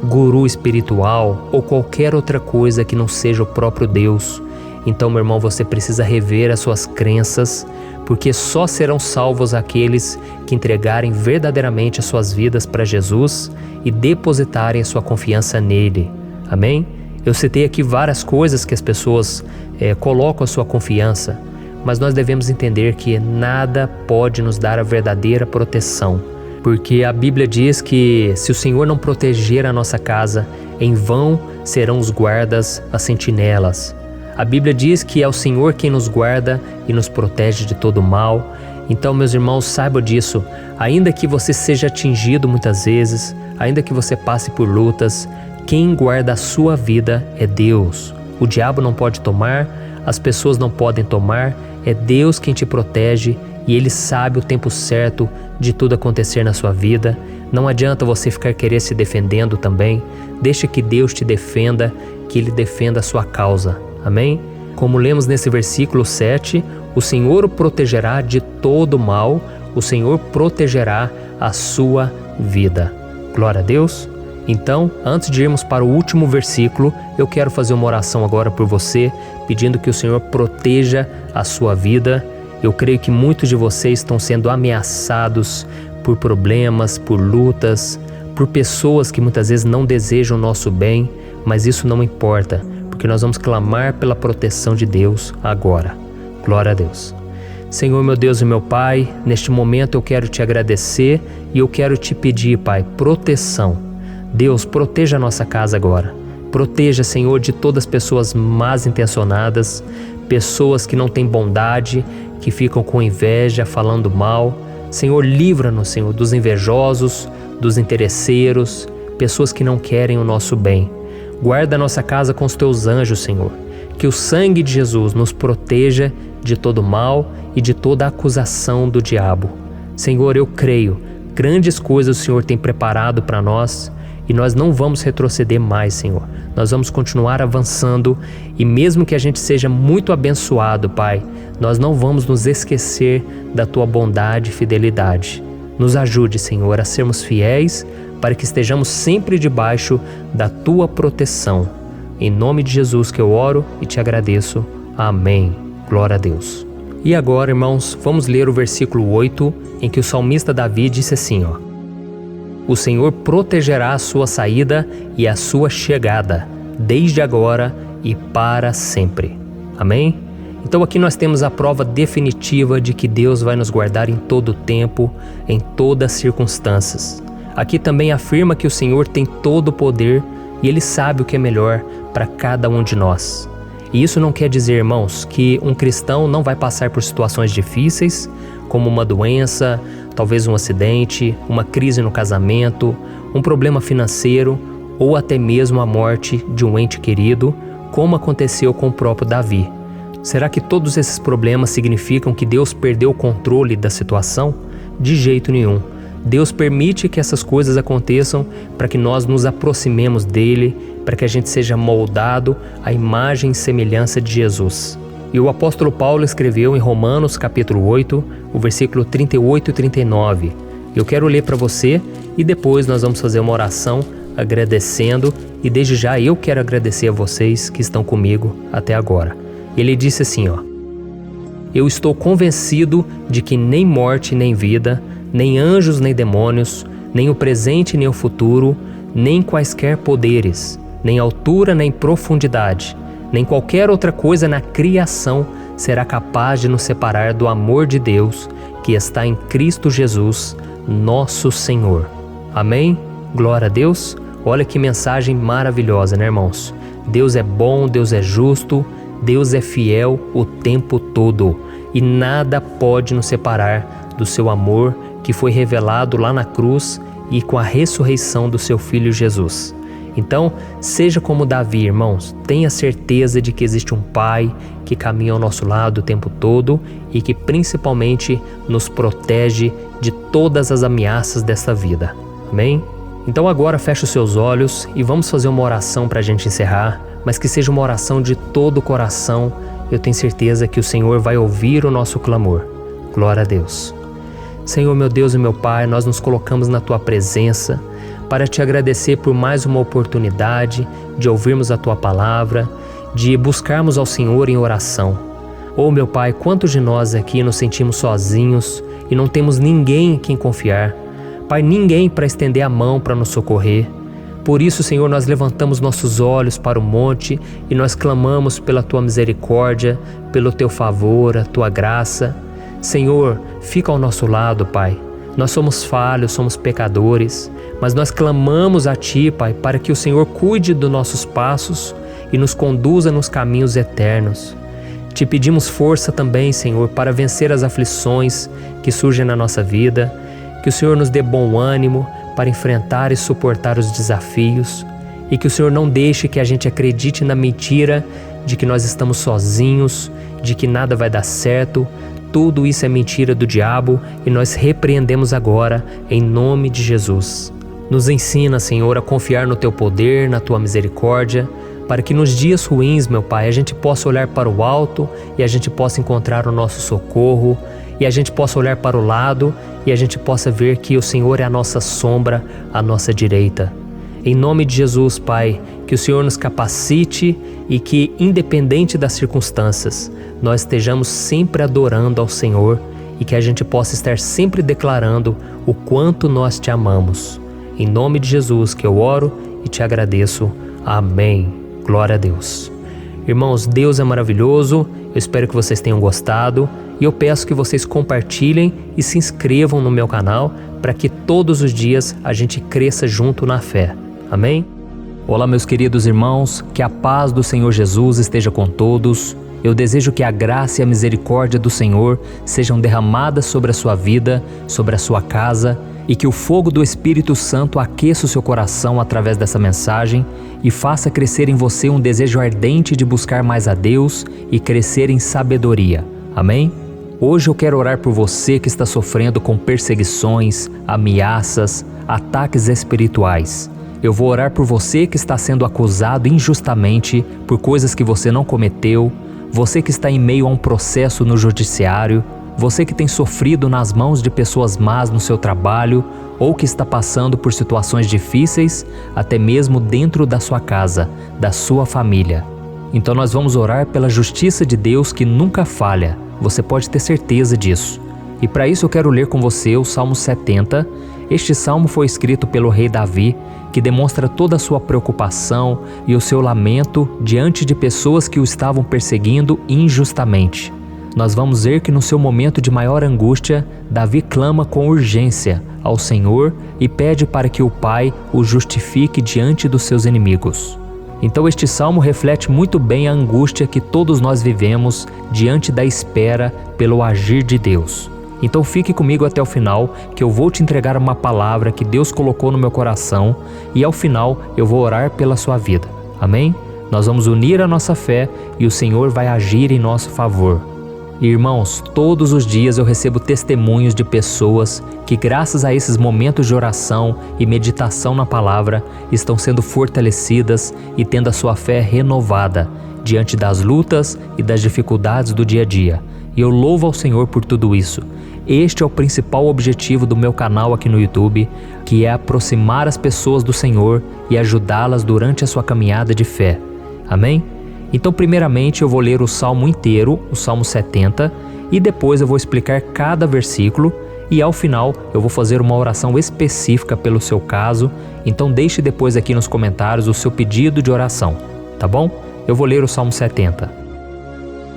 guru espiritual ou qualquer outra coisa que não seja o próprio Deus. Então, meu irmão, você precisa rever as suas crenças, porque só serão salvos aqueles que entregarem verdadeiramente as suas vidas para Jesus e depositarem a sua confiança nele. Amém? Eu citei aqui várias coisas que as pessoas colocam a sua confiança, mas nós devemos entender que nada pode nos dar a verdadeira proteção, porque a Bíblia diz que se o Senhor não proteger a nossa casa, em vão serão os guardas, as sentinelas. A Bíblia diz que é o Senhor quem nos guarda e nos protege de todo mal. Então, meus irmãos, saibam disso. Ainda que você seja atingido muitas vezes, ainda que você passe por lutas, quem guarda a sua vida é Deus. O diabo não pode tomar, as pessoas não podem tomar, é Deus quem te protege e Ele sabe o tempo certo de tudo acontecer na sua vida. Não adianta você ficar querer se defendendo também. Deixa que Deus te defenda, que Ele defenda a sua causa. Amém? Como lemos nesse versículo 7, o Senhor o protegerá de todo mal, o Senhor protegerá a sua vida. Glória a Deus! Então, antes de irmos para o último versículo, eu quero fazer uma oração agora por você, pedindo que o Senhor proteja a sua vida. Eu creio que muitos de vocês estão sendo ameaçados por problemas, por lutas, por pessoas que muitas vezes não desejam o nosso bem, mas isso não importa, porque nós vamos clamar pela proteção de Deus agora. Glória a Deus. Senhor, meu Deus e meu Pai, neste momento eu quero te agradecer e eu quero te pedir, Pai, proteção. Deus, proteja a nossa casa agora. Proteja, Senhor, de todas as pessoas más intencionadas, pessoas que não têm bondade, que ficam com inveja, falando mal. Senhor, livra-nos, Senhor, dos invejosos, dos interesseiros, pessoas que não querem o nosso bem. Guarda a nossa casa com os teus anjos, Senhor. Que o sangue de Jesus nos proteja de todo mal e de toda acusação do diabo. Senhor, eu creio, grandes coisas o Senhor tem preparado para nós e nós não vamos retroceder mais, Senhor. Nós vamos continuar avançando e mesmo que a gente seja muito abençoado, Pai, nós não vamos nos esquecer da Tua bondade e fidelidade. Nos ajude, Senhor, a sermos fiéis para que estejamos sempre debaixo da Tua proteção. Em nome de Jesus que eu oro e te agradeço. Amém. Glória a Deus. E agora, irmãos, vamos ler o versículo 8, em que o salmista Davi disse assim, O Senhor protegerá a sua saída e a sua chegada, desde agora e para sempre. Amém? Então aqui nós temos a prova definitiva de que Deus vai nos guardar em todo o tempo, em todas as circunstâncias. Aqui também afirma que o Senhor tem todo o poder e Ele sabe o que é melhor para cada um de nós. E isso não quer dizer, irmãos, que um cristão não vai passar por situações difíceis, como uma doença, talvez um acidente, uma crise no casamento, um problema financeiro ou até mesmo a morte de um ente querido, como aconteceu com o próprio Davi. Será que todos esses problemas significam que Deus perdeu o controle da situação? De jeito nenhum. Deus permite que essas coisas aconteçam para que nós nos aproximemos dele, para que a gente seja moldado à imagem e semelhança de Jesus. E o apóstolo Paulo escreveu em Romanos capítulo 8, o versículo 38 e 39. Eu quero ler para você e depois nós vamos fazer uma oração agradecendo e desde já eu quero agradecer a vocês que estão comigo até agora. Ele disse assim, Eu estou convencido de que nem morte nem vida, nem anjos nem demônios, nem o presente nem o futuro, nem quaisquer poderes, nem altura nem profundidade, nem qualquer outra coisa na criação será capaz de nos separar do amor de Deus que está em Cristo Jesus, nosso Senhor. Amém? Glória a Deus. Olha que mensagem maravilhosa, né, irmãos? Deus é bom, Deus é justo, Deus é fiel o tempo todo e nada pode nos separar do seu amor que foi revelado lá na cruz e com a ressurreição do seu Filho Jesus. Então, seja como Davi, irmãos, tenha certeza de que existe um Pai que caminha ao nosso lado o tempo todo e que principalmente nos protege de todas as ameaças desta vida. Amém? Então agora feche os seus olhos e vamos fazer uma oração para a gente encerrar, mas que seja uma oração de todo o coração. Eu tenho certeza que o Senhor vai ouvir o nosso clamor. Glória a Deus. Senhor, meu Deus e meu Pai, nós nos colocamos na Tua presença para Te agradecer por mais uma oportunidade de ouvirmos a Tua palavra, de buscarmos ao Senhor em oração. Oh, meu Pai, quantos de nós aqui nos sentimos sozinhos e não temos ninguém em quem confiar. Pai, ninguém para estender a mão para nos socorrer. Por isso, Senhor, nós levantamos nossos olhos para o monte e nós clamamos pela Tua misericórdia, pelo Teu favor, a Tua graça. Senhor, fica ao nosso lado, Pai. Nós somos falhos, somos pecadores, mas nós clamamos a Ti, Pai, para que o Senhor cuide dos nossos passos e nos conduza nos caminhos eternos. Te pedimos força também, Senhor, para vencer as aflições que surgem na nossa vida, que o Senhor nos dê bom ânimo para enfrentar e suportar os desafios e que o Senhor não deixe que a gente acredite na mentira de que nós estamos sozinhos, de que nada vai dar certo. Tudo isso é mentira do diabo e nós repreendemos agora em nome de Jesus. Nos ensina, Senhor, a confiar no Teu poder, na Tua misericórdia, para que nos dias ruins, meu Pai, a gente possa olhar para o alto e a gente possa encontrar o nosso socorro, e a gente possa olhar para o lado e a gente possa ver que o Senhor é a nossa sombra, a nossa direita. Em nome de Jesus, Pai, que o Senhor nos capacite e que, independente das circunstâncias, nós estejamos sempre adorando ao Senhor e que a gente possa estar sempre declarando o quanto nós Te amamos. Em nome de Jesus que eu oro e Te agradeço. Amém. Glória a Deus. Irmãos, Deus é maravilhoso. Eu espero que vocês tenham gostado e eu peço que vocês compartilhem e se inscrevam no meu canal para que todos os dias a gente cresça junto na fé. Amém? Olá, meus queridos irmãos, que a paz do Senhor Jesus esteja com todos. Eu desejo que a graça e a misericórdia do Senhor sejam derramadas sobre a sua vida, sobre a sua casa, e que o fogo do Espírito Santo aqueça o seu coração através dessa mensagem e faça crescer em você um desejo ardente de buscar mais a Deus e crescer em sabedoria. Amém? Hoje eu quero orar por você que está sofrendo com perseguições, ameaças, ataques espirituais. Eu vou orar por você que está sendo acusado injustamente por coisas que você não cometeu, você que está em meio a um processo no judiciário, você que tem sofrido nas mãos de pessoas más no seu trabalho ou que está passando por situações difíceis, até mesmo dentro da sua casa, da sua família. Então nós vamos orar pela justiça de Deus que nunca falha, você pode ter certeza disso. E para isso eu quero ler com você o Salmo 70. Este salmo foi escrito pelo rei Davi, que demonstra toda a sua preocupação e o seu lamento diante de pessoas que o estavam perseguindo injustamente. Nós vamos ver que no seu momento de maior angústia, Davi clama com urgência ao Senhor e pede para que o Pai o justifique diante dos seus inimigos. Então este salmo reflete muito bem a angústia que todos nós vivemos diante da espera pelo agir de Deus. Então fique comigo até o final, que eu vou te entregar uma palavra que Deus colocou no meu coração e ao final eu vou orar pela sua vida. Amém? Nós vamos unir a nossa fé e o Senhor vai agir em nosso favor. Irmãos, todos os dias eu recebo testemunhos de pessoas que, graças a esses momentos de oração e meditação na palavra, estão sendo fortalecidas e tendo a sua fé renovada diante das lutas e das dificuldades do dia a dia. E eu louvo ao Senhor por tudo isso. Este é o principal objetivo do meu canal aqui no YouTube, que é aproximar as pessoas do Senhor e ajudá-las durante a sua caminhada de fé. Amém? Então, primeiramente, eu vou ler o Salmo inteiro, o Salmo 70, e depois eu vou explicar cada versículo e ao final eu vou fazer uma oração específica pelo seu caso. Então deixe depois aqui nos comentários o seu pedido de oração, tá bom? Eu vou ler o Salmo 70.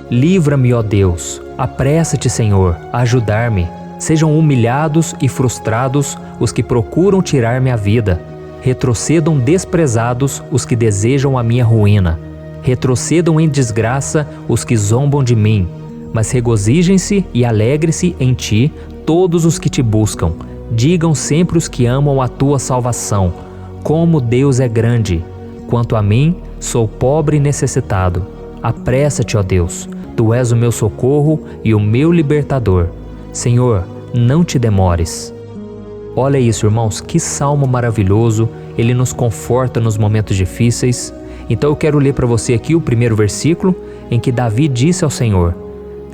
Livra-me, ó Deus, apressa-te, Senhor, a ajudar-me. Sejam humilhados e frustrados os que procuram tirar-me a vida. Retrocedam desprezados os que desejam a minha ruína. Retrocedam em desgraça os que zombam de mim, mas regozijem-se e alegrem-se em ti todos os que te buscam. Digam sempre os que amam a tua salvação, como Deus é grande. Quanto a mim, sou pobre e necessitado. Apressa-te, ó Deus, tu és o meu socorro e o meu libertador. Senhor, não te demores. Olha isso, irmãos, que salmo maravilhoso, ele nos conforta nos momentos difíceis. Então eu quero ler para você aqui o primeiro versículo, em que Davi disse ao Senhor: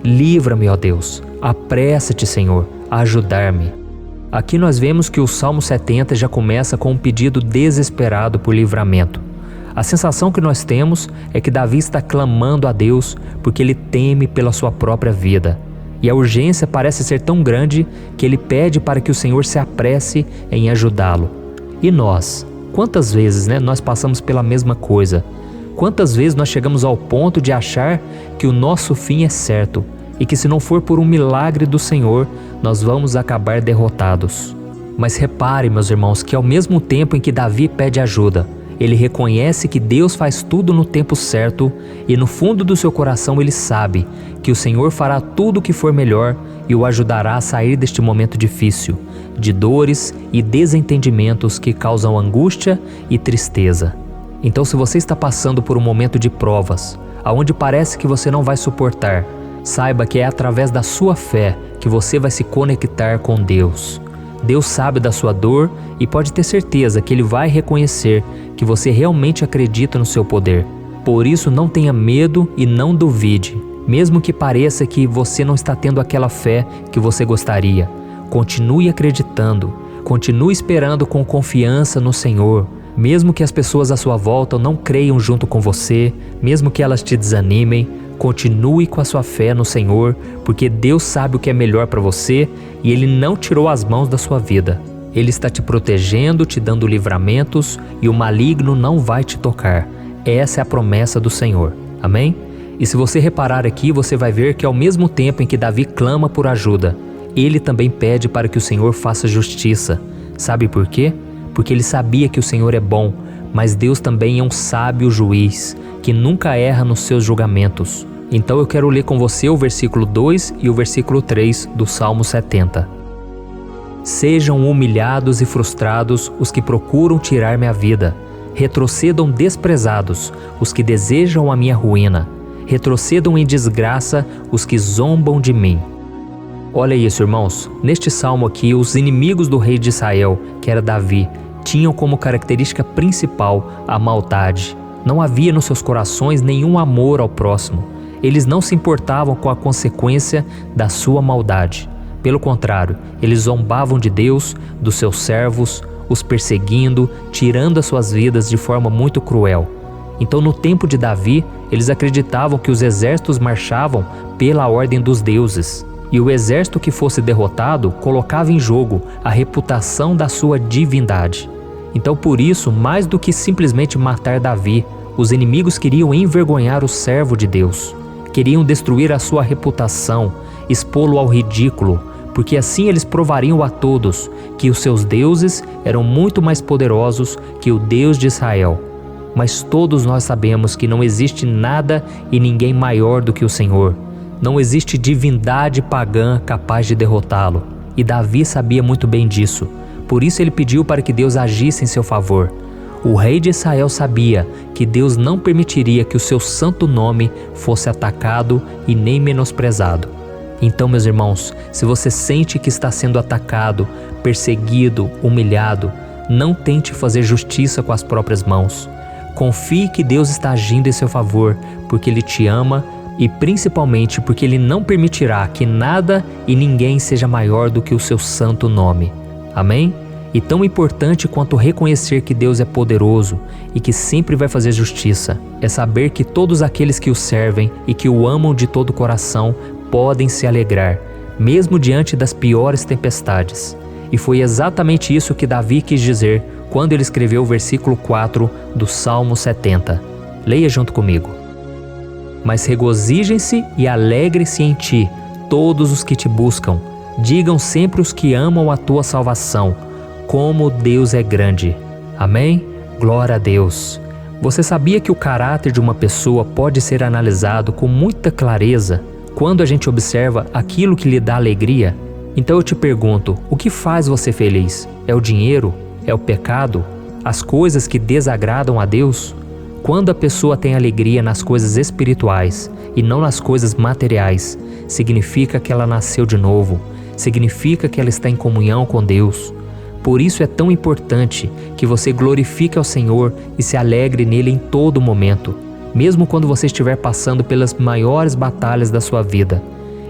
livra-me, ó Deus, apressa-te, Senhor, a ajudar-me. Aqui nós vemos que o Salmo 70 já começa com um pedido desesperado por livramento. A sensação que nós temos é que Davi está clamando a Deus porque ele teme pela sua própria vida. E a urgência parece ser tão grande que ele pede para que o Senhor se apresse em ajudá-lo. E nós? Quantas vezes nós passamos pela mesma coisa? Quantas vezes nós chegamos ao ponto de achar que o nosso fim é certo e que se não for por um milagre do Senhor, nós vamos acabar derrotados? Mas repare, meus irmãos, que ao mesmo tempo em que Davi pede ajuda, ele reconhece que Deus faz tudo no tempo certo e no fundo do seu coração ele sabe que o Senhor fará tudo o que for melhor e o ajudará a sair deste momento difícil, de dores e desentendimentos que causam angústia e tristeza. Então, se você está passando por um momento de provas, aonde parece que você não vai suportar, saiba que é através da sua fé que você vai se conectar com Deus. Deus sabe da sua dor e pode ter certeza que Ele vai reconhecer que você realmente acredita no seu poder. Por isso, não tenha medo e não duvide, mesmo que pareça que você não está tendo aquela fé que você gostaria. Continue acreditando, continue esperando com confiança no Senhor. Mesmo que as pessoas à sua volta não creiam junto com você, mesmo que elas te desanimem, continue com a sua fé no Senhor, porque Deus sabe o que é melhor para você e Ele não tirou as mãos da sua vida. Ele está te protegendo, te dando livramentos e o maligno não vai te tocar. Essa é a promessa do Senhor. Amém? E se você reparar aqui, você vai ver que ao mesmo tempo em que Davi clama por ajuda, ele também pede para que o Senhor faça justiça. Sabe por quê? Porque ele sabia que o Senhor é bom, mas Deus também é um sábio juiz, que nunca erra nos seus julgamentos. Então eu quero ler com você o versículo 2 e o versículo 3 do Salmo 70. Sejam humilhados e frustrados os que procuram tirar minha vida. Retrocedam desprezados os que desejam a minha ruína. Retrocedam em desgraça os que zombam de mim. Olha isso, irmãos. Neste salmo aqui, os inimigos do rei de Israel, que era Davi, tinham como característica principal a maldade. Não havia nos seus corações nenhum amor ao próximo. Eles não se importavam com a consequência da sua maldade. Pelo contrário, eles zombavam de Deus, dos seus servos, os perseguindo, tirando as suas vidas de forma muito cruel. Então, no tempo de Davi, eles acreditavam que os exércitos marchavam pela ordem dos deuses. E o exército que fosse derrotado colocava em jogo a reputação da sua divindade. Então, por isso, mais do que simplesmente matar Davi, os inimigos queriam envergonhar o servo de Deus. Queriam destruir a sua reputação, expô-lo ao ridículo, porque assim eles provariam a todos que os seus deuses eram muito mais poderosos que o Deus de Israel. Mas todos nós sabemos que não existe nada e ninguém maior do que o Senhor. Não existe divindade pagã capaz de derrotá-lo. E Davi sabia muito bem disso. Por isso ele pediu para que Deus agisse em seu favor. O rei de Israel sabia que Deus não permitiria que o seu santo nome fosse atacado e nem menosprezado. Então, meus irmãos, se você sente que está sendo atacado, perseguido, humilhado, não tente fazer justiça com as próprias mãos. Confie que Deus está agindo em seu favor, porque Ele te ama e principalmente porque Ele não permitirá que nada e ninguém seja maior do que o seu santo nome. Amém? E tão importante quanto reconhecer que Deus é poderoso e que sempre vai fazer justiça, é saber que todos aqueles que o servem e que o amam de todo o coração podem se alegrar, mesmo diante das piores tempestades. E foi exatamente isso que Davi quis dizer quando ele escreveu o versículo 4 do Salmo 70. Leia junto comigo. Mas regozijem-se e alegrem-se em ti, todos os que te buscam. Digam sempre os que amam a tua salvação, como Deus é grande. Amém? Glória a Deus. Você sabia que o caráter de uma pessoa pode ser analisado com muita clareza quando a gente observa aquilo que lhe dá alegria? Então eu te pergunto, o que faz você feliz? É o dinheiro? É o pecado? As coisas que desagradam a Deus? Quando a pessoa tem alegria nas coisas espirituais e não nas coisas materiais, significa que ela nasceu de novo, significa que ela está em comunhão com Deus. Por isso é tão importante que você glorifique ao Senhor e se alegre nele em todo momento, mesmo quando você estiver passando pelas maiores batalhas da sua vida.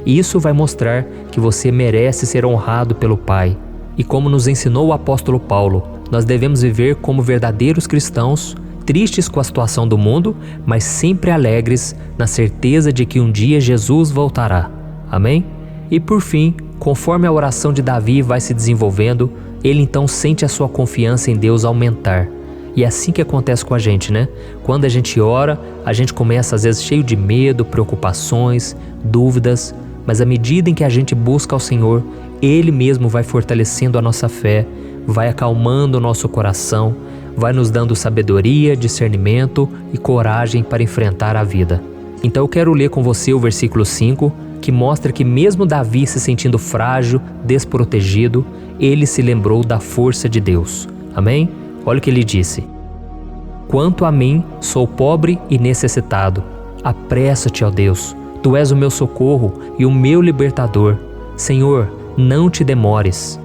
Isso vai mostrar que você merece ser honrado pelo Pai. E como nos ensinou o apóstolo Paulo, nós devemos viver como verdadeiros cristãos, tristes com a situação do mundo, mas sempre alegres na certeza de que um dia Jesus voltará. Amém? E por fim, conforme a oração de Davi vai se desenvolvendo, ele então sente a sua confiança em Deus aumentar. E é assim que acontece com a gente, né? Quando a gente ora, a gente começa às vezes cheio de medo, preocupações, dúvidas, mas à medida em que a gente busca ao Senhor, Ele mesmo vai fortalecendo a nossa fé, vai acalmando o nosso coração, vai nos dando sabedoria, discernimento e coragem para enfrentar a vida. Então eu quero ler com você o versículo 5, que mostra que mesmo Davi se sentindo frágil, desprotegido, ele se lembrou da força de Deus. Amém? Olha o que ele disse: Quanto a mim, sou pobre e necessitado. Apressa-te, ó Deus, Tu és o meu socorro e o meu libertador. Senhor, não te demores.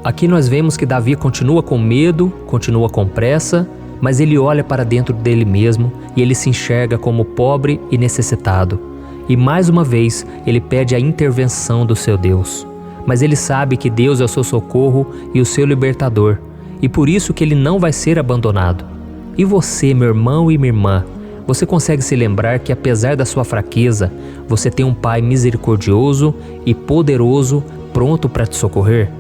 Aqui nós vemos que Davi continua com medo, continua com pressa, mas ele olha para dentro dele mesmo e ele se enxerga como pobre e necessitado. E mais uma vez ele pede a intervenção do seu Deus. Mas ele sabe que Deus é o seu socorro e o seu libertador, e por isso que ele não vai ser abandonado. E você, meu irmão e minha irmã, você consegue se lembrar que apesar da sua fraqueza, você tem um Pai misericordioso e poderoso pronto para te socorrer?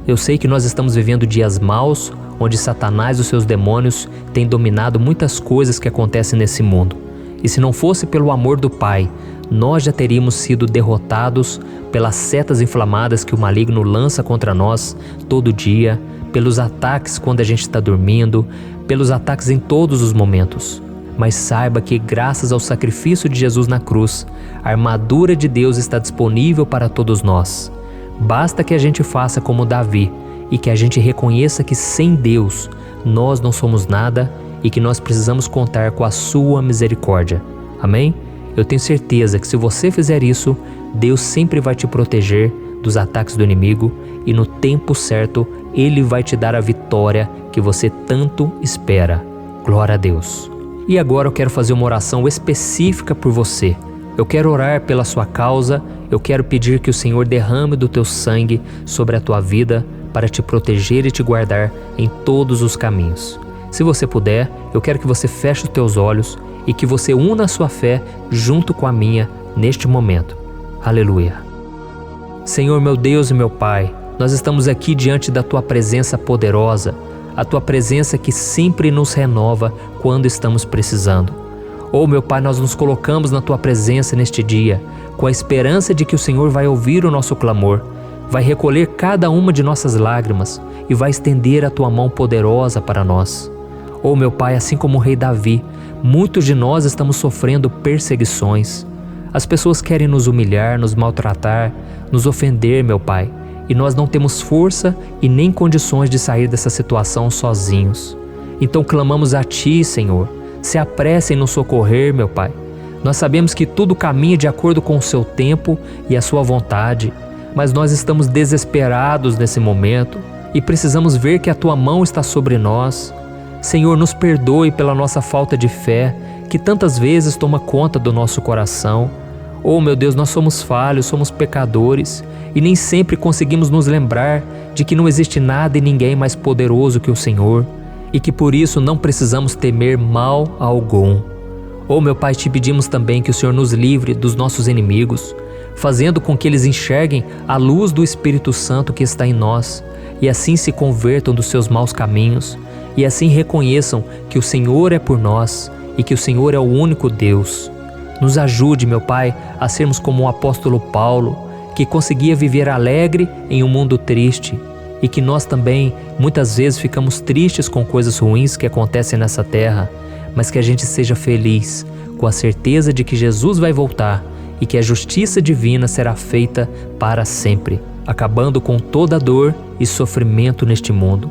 Eu sei que nós estamos vivendo dias maus, onde Satanás e os seus demônios têm dominado muitas coisas que acontecem nesse mundo. E se não fosse pelo amor do Pai, nós já teríamos sido derrotados pelas setas inflamadas que o maligno lança contra nós todo dia, pelos ataques quando a gente está dormindo, pelos ataques em todos os momentos. Mas saiba que graças ao sacrifício de Jesus na cruz, a armadura de Deus está disponível para todos nós. Basta que a gente faça como Davi e que a gente reconheça que sem Deus nós não somos nada e que nós precisamos contar com a sua misericórdia. Amém? Eu tenho certeza que se você fizer isso, Deus sempre vai te proteger dos ataques do inimigo e no tempo certo Ele vai te dar a vitória que você tanto espera. Glória a Deus. E agora eu quero fazer uma oração específica por você. Eu quero orar pela sua causa, eu quero pedir que o Senhor derrame do teu sangue sobre a tua vida para te proteger e te guardar em todos os caminhos. Se você puder, eu quero que você feche os teus olhos e que você una a sua fé junto com a minha neste momento. Aleluia. Senhor, meu Deus e meu Pai, nós estamos aqui diante da Tua presença poderosa, a Tua presença que sempre nos renova quando estamos precisando. Oh, meu Pai, nós nos colocamos na Tua presença neste dia, com a esperança de que o Senhor vai ouvir o nosso clamor, vai recolher cada uma de nossas lágrimas e vai estender a Tua mão poderosa para nós. Oh, meu Pai, assim como o rei Davi, muitos de nós estamos sofrendo perseguições. As pessoas querem nos humilhar, nos maltratar, nos ofender, meu Pai, e nós não temos força e nem condições de sair dessa situação sozinhos. Então clamamos a Ti, Senhor, se apresse em nos socorrer, meu Pai. Nós sabemos que tudo caminha de acordo com o Seu tempo e a Sua vontade, mas nós estamos desesperados nesse momento e precisamos ver que a Tua mão está sobre nós. Senhor, nos perdoe pela nossa falta de fé, que tantas vezes toma conta do nosso coração. Oh, meu Deus, nós somos falhos, somos pecadores e nem sempre conseguimos nos lembrar de que não existe nada e ninguém mais poderoso que o Senhor e que por isso não precisamos temer mal algum. Oh, meu Pai, te pedimos também que o Senhor nos livre dos nossos inimigos, fazendo com que eles enxerguem a luz do Espírito Santo que está em nós e assim se convertam dos seus maus caminhos e assim reconheçam que o Senhor é por nós e que o Senhor é o único Deus. Nos ajude, meu Pai, a sermos como o apóstolo Paulo, que conseguia viver alegre em um mundo triste e que nós também muitas vezes ficamos tristes com coisas ruins que acontecem nessa terra, mas que a gente seja feliz com a certeza de que Jesus vai voltar e que a justiça divina será feita para sempre, acabando com toda dor e sofrimento neste mundo.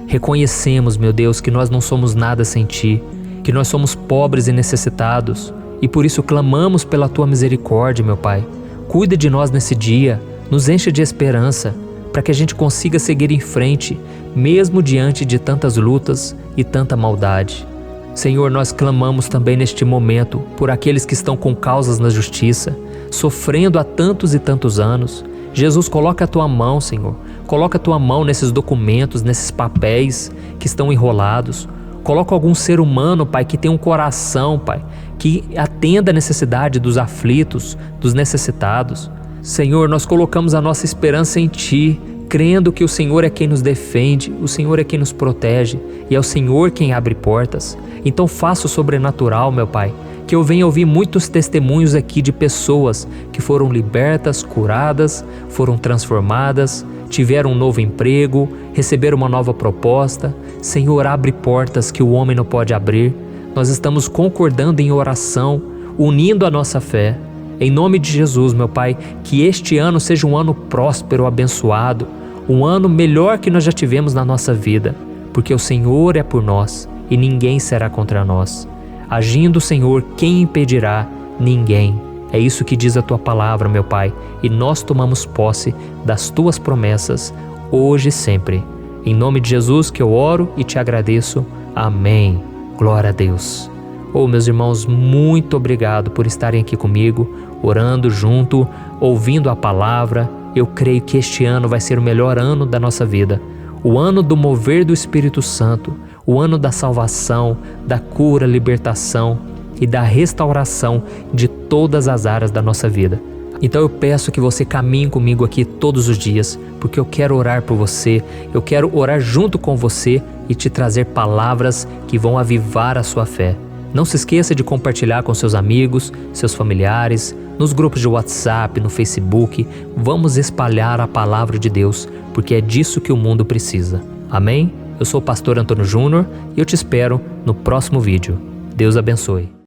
Reconhecemos, meu Deus, que nós não somos nada sem Ti, que nós somos pobres e necessitados, e por isso clamamos pela Tua misericórdia, meu Pai. Cuida de nós nesse dia, nos encha de esperança, para que a gente consiga seguir em frente, mesmo diante de tantas lutas e tanta maldade. Senhor, nós clamamos também neste momento por aqueles que estão com causas na justiça, sofrendo há tantos e tantos anos. Jesus, coloca a Tua mão, Senhor. Coloca a Tua mão nesses documentos, nesses papéis que estão enrolados. Coloca algum ser humano, Pai, que tem um coração, Pai, que atenda a necessidade dos aflitos, dos necessitados. Senhor, nós colocamos a nossa esperança em Ti, crendo que o Senhor é quem nos defende, o Senhor é quem nos protege e é o Senhor quem abre portas. Então faça o sobrenatural, meu Pai, que eu venha ouvir muitos testemunhos aqui de pessoas que foram libertas, curadas, foram transformadas, tiveram um novo emprego, receberam uma nova proposta. Senhor, abre portas que o homem não pode abrir. Nós estamos concordando em oração, unindo a nossa fé. Em nome de Jesus, meu Pai, que este ano seja um ano próspero, abençoado, um ano melhor que nós já tivemos na nossa vida, porque o Senhor é por nós e ninguém será contra nós. Agindo o Senhor, quem impedirá? Ninguém. É isso que diz a Tua palavra, meu Pai, e nós tomamos posse das Tuas promessas, hoje e sempre. Em nome de Jesus que eu oro e te agradeço. Amém. Glória a Deus. Meus irmãos, muito obrigado por estarem aqui comigo, orando junto, ouvindo a palavra. Eu creio que este ano vai ser o melhor ano da nossa vida. O ano do mover do Espírito Santo, o ano da salvação, da cura, libertação e da restauração de todas as áreas da nossa vida. Então eu peço que você caminhe comigo aqui todos os dias, porque eu quero orar por você, eu quero orar junto com você e te trazer palavras que vão avivar a sua fé. Não se esqueça de compartilhar com seus amigos, seus familiares, nos grupos de WhatsApp, no Facebook. Vamos espalhar a palavra de Deus, porque é disso que o mundo precisa. Amém? Eu sou o pastor Antônio Júnior e eu te espero no próximo vídeo. Deus abençoe.